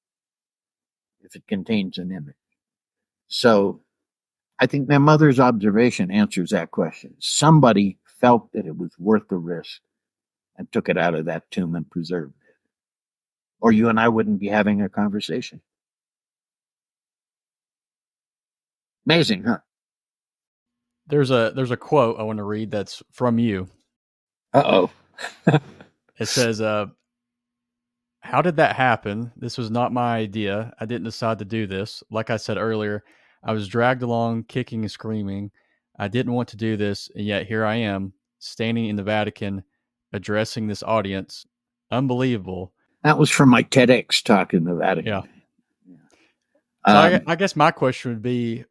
if it contains an image. So I think my mother's observation answers that question. Somebody felt that it was worth the risk and took it out of that tomb and preserved it. Or you and I wouldn't be having a conversation. Amazing, huh?
There's a quote I want to read that's from you.
Uh-oh.
It says, how did that happen? This was not my idea. I didn't decide to do this. Like I said earlier, I was dragged along, kicking and screaming. I didn't want to do this, and yet here I am, standing in the Vatican, addressing this audience. Unbelievable.
That was from my TEDx talk in the Vatican.
Yeah. So I guess my question would be,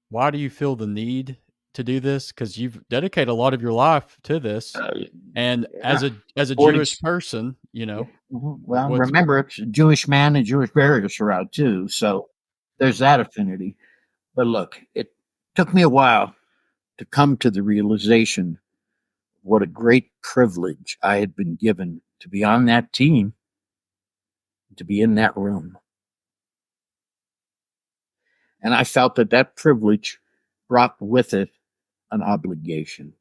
why do you feel the need to do this? Because you've dedicated a lot of your life to this, and as a Jewish person, you know.
Well, remember, it's a Jewish man and Jewish burial shroud too, so there's that affinity. But look, it took me a while to come to the realization what a great privilege I had been given to be on that team, to be in that room. And I felt that privilege brought with it an obligation.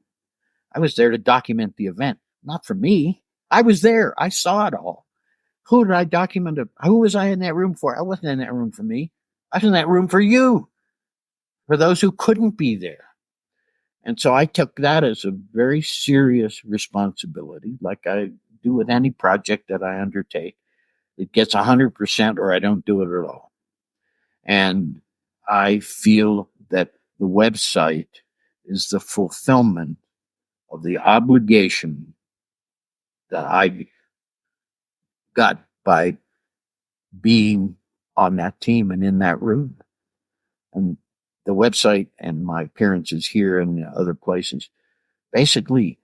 I was there to document the event, not for me. I was there. I saw it all. Who did I document it? Who was I in that room for? I wasn't in that room for me. I was in that room for you, for those who couldn't be there. And so I took that as a very serious responsibility, like I do with any project that I undertake. It gets 100% or I don't do it at all. And I feel that the website is the fulfillment of the obligation that I got by being on that team and in that room. And the website and my appearances here and other places basically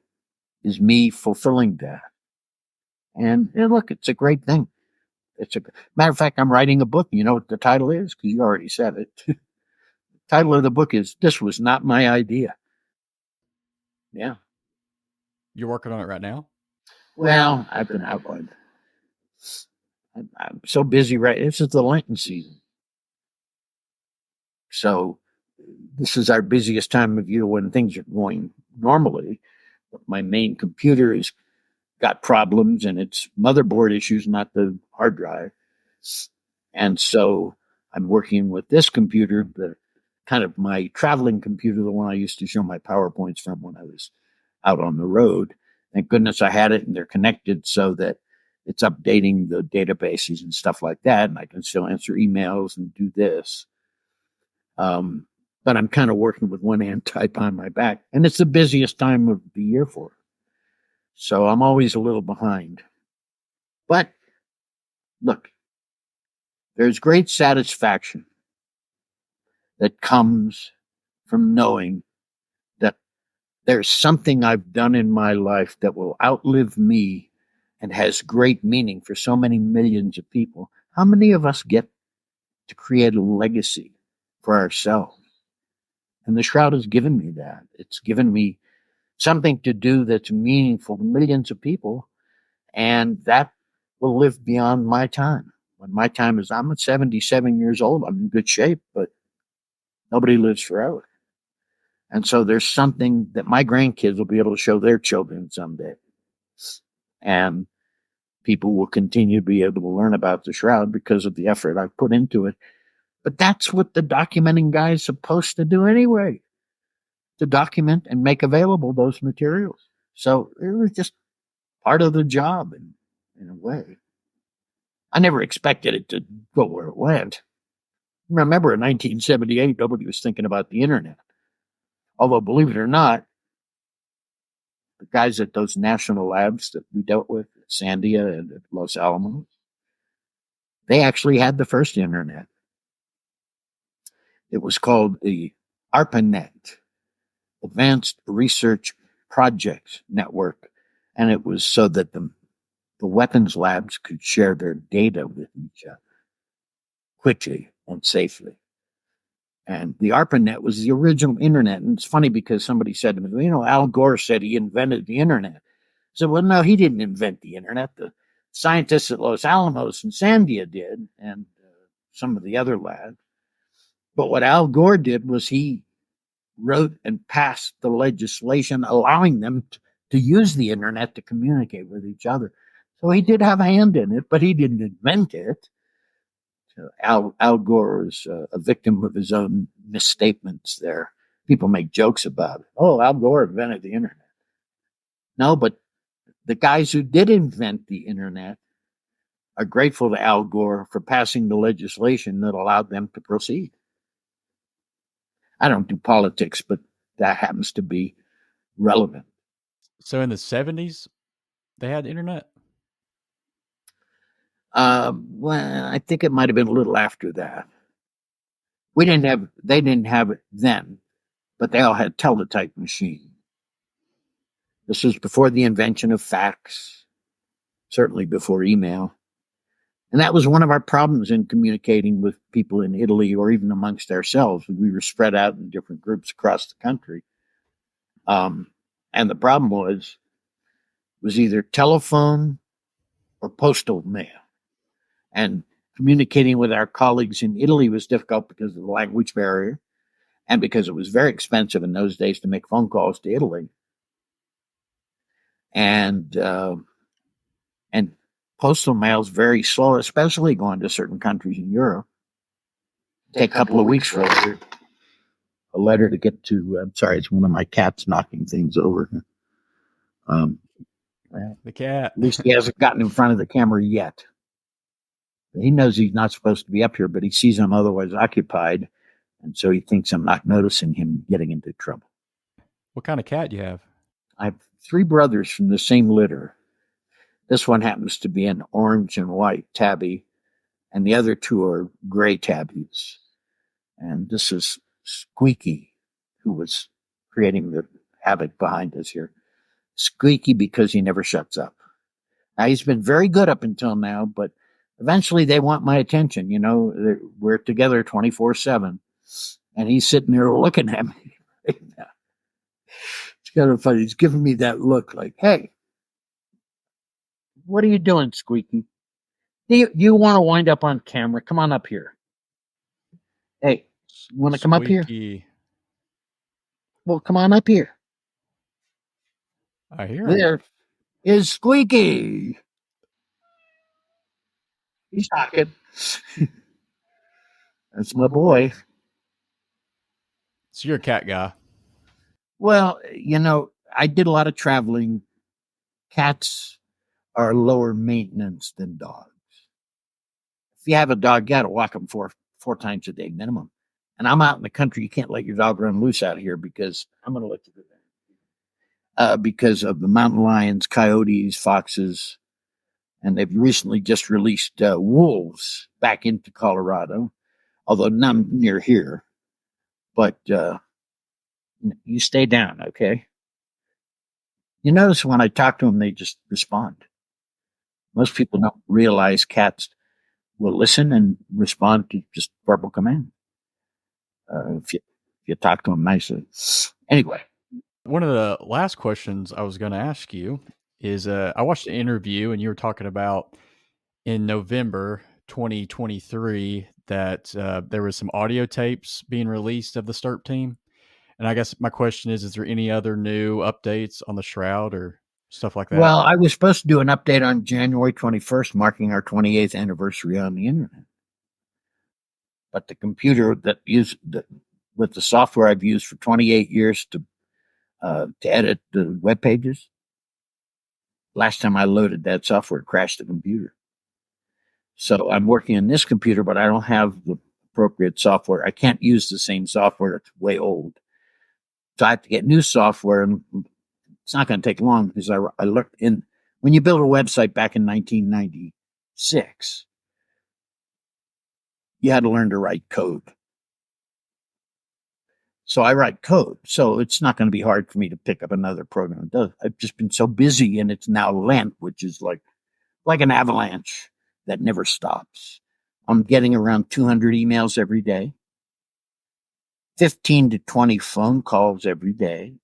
is me fulfilling that. And look, it's a great thing. It's a matter of fact, I'm writing a book. You know what the title is? Because you already said it. The title of the book is "This Was Not My Idea." Yeah.
You're working on it right now?
Well, I've been outlined. I'm so busy this is the Lenten season. So this is our busiest time of year when things are going normally. But my main computer has got problems and it's motherboard issues, not the hard drive. And so I'm working with this computer, the kind of my traveling computer, the one I used to show my PowerPoints from when I was out on the road. Thank goodness I had it, and they're connected so that it's updating the databases and stuff like that, and I can still answer emails and do this. But I'm kind of working with one hand tied behind my back, and it's the busiest time of the year for it. So I'm always a little behind. But look, there's great satisfaction that comes from knowing that there's something I've done in my life that will outlive me and has great meaning for so many millions of people. How many of us get to create a legacy for ourselves? And the Shroud has given me that. It's given me something to do that's meaningful to millions of people, and that will live beyond my time. When my time is, I'm at 77 years old, I'm in good shape, but nobody lives forever. And so there's something that my grandkids will be able to show their children someday. And people will continue to be able to learn about the Shroud because of the effort I've put into it. But that's what the documenting guy is supposed to do anyway, to document and make available those materials. So it was just part of the job in a way. I never expected it to go where it went. Remember, in 1978, nobody was thinking about the internet. Although, believe it or not, the guys at those national labs that we dealt with at Sandia and at Los Alamos, they actually had the first internet. It was called the ARPANET, Advanced Research Projects Network. And it was so that the weapons labs could share their data with each other quickly and safely. And the ARPANET was the original internet. And it's funny because somebody said to me, Al Gore said he invented the internet. I said, well, no, he didn't invent the internet. The scientists at Los Alamos and Sandia did, and some of the other labs. But what Al Gore did was he wrote and passed the legislation allowing them to use the internet to communicate with each other. So he did have a hand in it, but he didn't invent it. Al Gore was a victim of his own misstatements there. People make jokes about it. Oh, Al Gore invented the internet. No, but the guys who did invent the internet are grateful to Al Gore for passing the legislation that allowed them to proceed. I don't do politics, but that happens to be relevant.
So in the 70s, they had internet?
Well, I think it might have been a little after that. They didn't have it then, but they all had teletype machines. This was before the invention of fax, certainly before email. And that was one of our problems in communicating with people in Italy or even amongst ourselves. We were spread out in different groups across the country. And the problem was either telephone or postal mail. And communicating with our colleagues in Italy was difficult because of the language barrier and because it was very expensive in those days to make phone calls to Italy. And postal mail is very slow, especially going to certain countries in Europe. Take a couple of weeks for a letter to get to. I'm sorry, it's one of my cats knocking things over.
The cat.
At least he hasn't gotten in front of the camera yet. He knows he's not supposed to be up here, but he sees I'm otherwise occupied, and so he thinks I'm not noticing him getting into trouble.
What kind of cat do you have?
I have 3 brothers from the same litter. This one happens to be an orange and white tabby, and the other 2 are gray tabbies. And this is Squeaky, who was creating the havoc behind us here. Squeaky because he never shuts up. Now, he's been very good up until now, but eventually they want my attention. We're together 24/7, and he's sitting there looking at me right now. It's kind of funny. He's giving me that look like, hey, what are you doing, Squeaky? Do you want to wind up on camera? Come on up here. Hey, you want to come up here? Well, come on up here.
I hear him.
There is Squeaky. He's talking. That's my boy.
So you're a cat guy.
Well, I did a lot of traveling. Cats are lower maintenance than dogs. If you have a dog, you got to walk them four times a day minimum. And I'm out in the country. You can't let your dog run loose out here because I'm going to let you do because of the mountain lions, coyotes, foxes, and they've recently just released wolves back into Colorado, although none near here. But you stay down, okay? You notice when I talk to them, they just respond. Most people don't realize cats will listen and respond to just verbal command. If you talk to them nicely. Anyway.
One of the last questions I was going to ask you is I watched an interview and you were talking about in November 2023 that there was some audio tapes being released of the STURP team. And I guess my question is there any other new updates on the Shroud or stuff like that?
Well, I was supposed to do an update on January 21st, marking our 28th anniversary on the internet. But the computer with the software I've used for 28 years to edit the web pages, last time I loaded that software, it crashed the computer. So I'm working on this computer, but I don't have the appropriate software. I can't use the same software. It's way old. So I have to get new software, and it's not going to take long because I looked in when you build a website back in 1996, you had to learn to write code. So I write code. So it's not going to be hard for me to pick up another program. I've just been so busy, and it's now Lent, which is like an avalanche that never stops. I'm getting around 200 emails every day, 15 to 20 phone calls every day.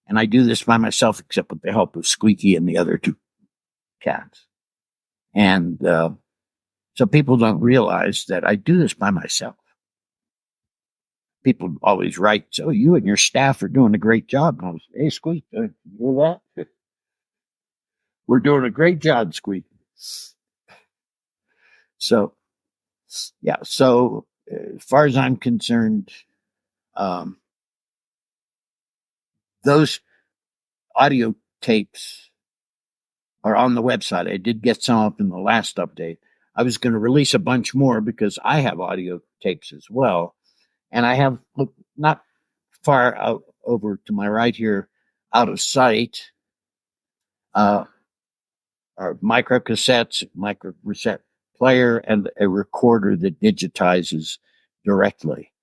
And I do this by myself, except with the help of Squeaky and the other two cats. And so people don't realize that I do this by myself. People always write, so you and your staff are doing a great job. And I was, hey, Squeak, you hear that? We're doing a great job, Squeak. So, yeah. So as far as I'm concerned, those audio tapes are on the website. I did get some up in the last update. I was going to release a bunch more because I have audio tapes as well. And I have, not far out over to my right here, out of sight, are micro cassettes, micro cassette player, and a recorder that digitizes directly.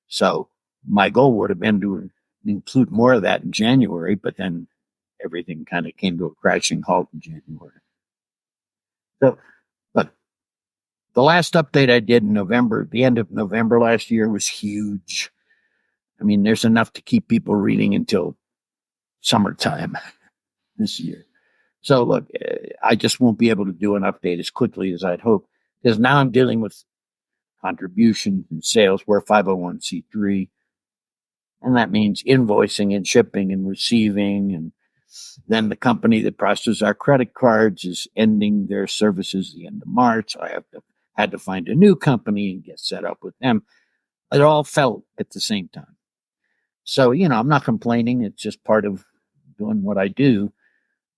So my goal would have been to include more of that in January, but then everything kind of came to a crashing halt in January. So, but the last update I did in November, the end of November last year, was huge. I mean, there's enough to keep people reading until summertime this year. So look, I just won't be able to do an update as quickly as I'd hope, because now I'm dealing with contributions and sales. We're 501c3. And that means invoicing and shipping and receiving. And then the company that processes our credit cards is ending their services at the end of March. So I had to find a new company and get set up with them. It all fell at the same time. So, I'm not complaining. It's just part of doing what I do.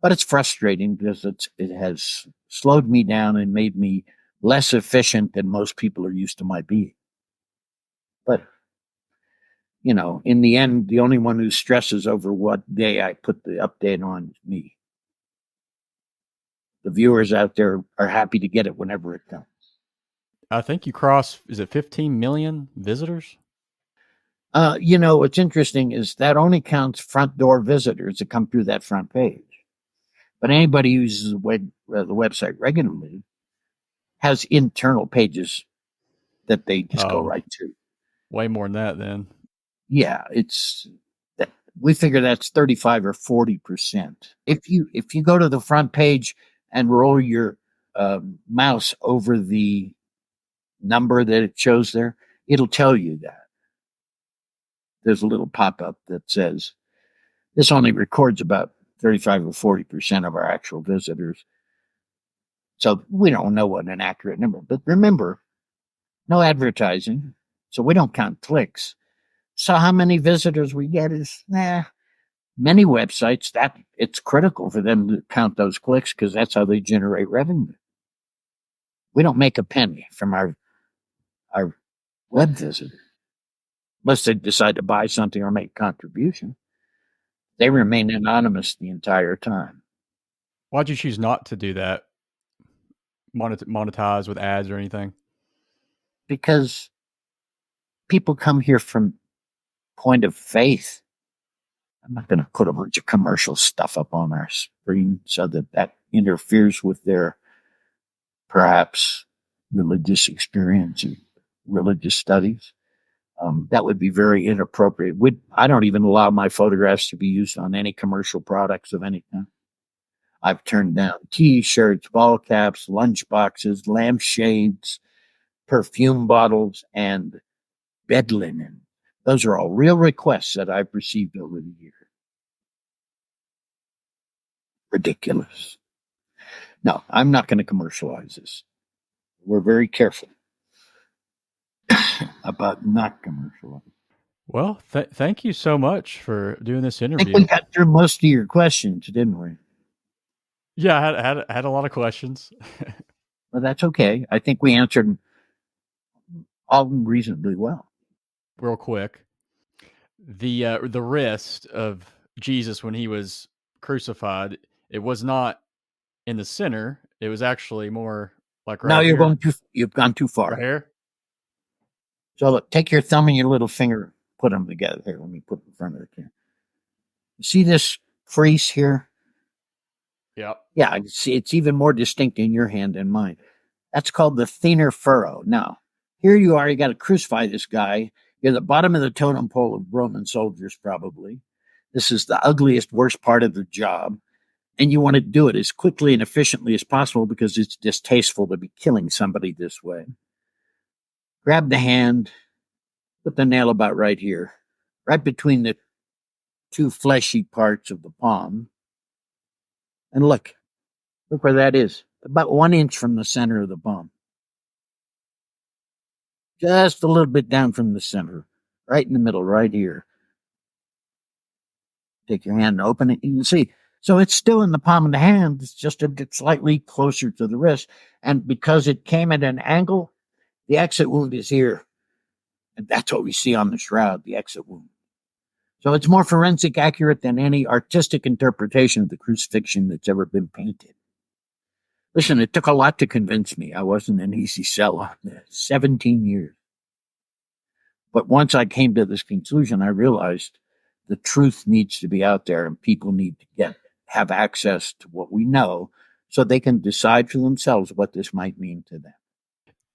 But it's frustrating because it has slowed me down and made me less efficient than most people are used to my being. But, in the end, the only one who stresses over what day I put the update on is me. The viewers out there are happy to get it whenever it comes.
I think you cross, is it 15 million visitors?
What's interesting is that only counts front door visitors that come through that front page. But anybody who uses the website regularly has internal pages that they just go right to.
Way more than that, then.
Yeah, we figure that's 35 or 40%. If you go to the front page and roll your mouse over the number that it shows there, it'll tell you that. There's a little pop-up that says this only records about 35 or 40% of our actual visitors. So we don't know what an accurate number, but remember, no advertising. So we don't count clicks. So how many visitors we get is, many websites that it's critical for them to count those clicks because that's how they generate revenue. We don't make a penny from our web visitors unless they decide to buy something or make a contribution. They remain anonymous the entire time.
Why'd you choose not to do that? Monetize with ads or anything?
Because people come here from point of faith. I'm not going to put a bunch of commercial stuff up on our screen so that interferes with their perhaps religious experience or religious studies. That would be very inappropriate. I don't even allow my photographs to be used on any commercial products of any kind. I've turned down T-shirts, ball caps, lunch boxes, lampshades, perfume bottles, and bed linen. Those are all real requests that I've received over the years. Ridiculous. No, I'm not going to commercialize this. We're very careful about not commercializing.
Well, thank you so much for doing this
I
interview.
think we got through most of your questions, didn't we?
Yeah, I had a lot of questions.
Well, that's okay. I think we answered all of them reasonably well.
Real quick, the wrist of Jesus when he was crucified, it was not in the center. It was actually more like right
Now
here.
you've gone too far.
Right here.
So look, take your thumb and your little finger, put them together. Here, let me put it in front of the camera. See this crease here?
Yep.
Yeah, see, it's even more distinct in your hand than mine. That's called the thenar furrow. Now, here you are, you got to crucify this guy. You're the bottom of the totem pole of Roman soldiers, probably. This is the ugliest, worst part of the job. And you want to do it as quickly and efficiently as possible because it's distasteful to be killing somebody this way. Grab the hand, put the nail about right here, right between the two fleshy parts of the palm. And look where that is. About 1 inch from the center of the palm. Just a little bit down from the center. Right in the middle, right here. Take your hand and open it. You can see. So it's still in the palm of the hand. It's just a bit slightly closer to the wrist. And because it came at an angle, the exit wound is here. And that's what we see on the shroud, the exit wound. So it's more forensic accurate than any artistic interpretation of the crucifixion that's ever been painted. Listen, it took a lot to convince me I wasn't an easy sell. 17 years. But once I came to this conclusion, I realized the truth needs to be out there and people need to have access to what we know so they can decide for themselves what this might mean to them.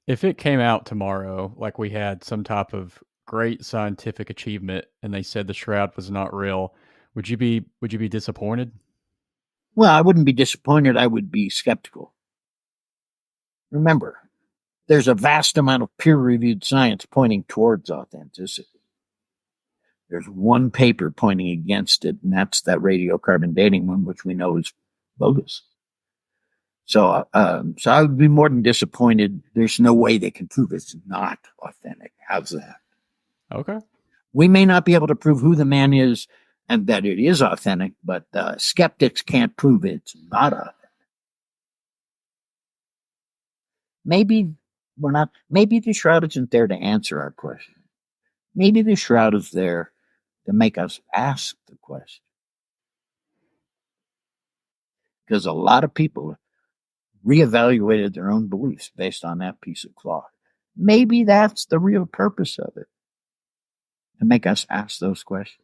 If it came out tomorrow, like we had some type of great scientific achievement and they said the shroud was not real, would you be disappointed?
Well, I wouldn't be disappointed. I would be skeptical. Remember, there's a vast amount of peer-reviewed science pointing towards authenticity. There's one paper pointing against it, and that's that radiocarbon dating one, which we know is bogus. So I would be more than disappointed. There's no way they can prove it's not authentic. How's that?
Okay.
We may not be able to prove who the man is and that it is authentic, but skeptics can't prove it's not authentic. Maybe the shroud isn't there to answer our question. Maybe the shroud is there to make us ask the question. Because a lot of people reevaluated their own beliefs based on that piece of cloth. Maybe that's the real purpose of it, to make us ask those questions.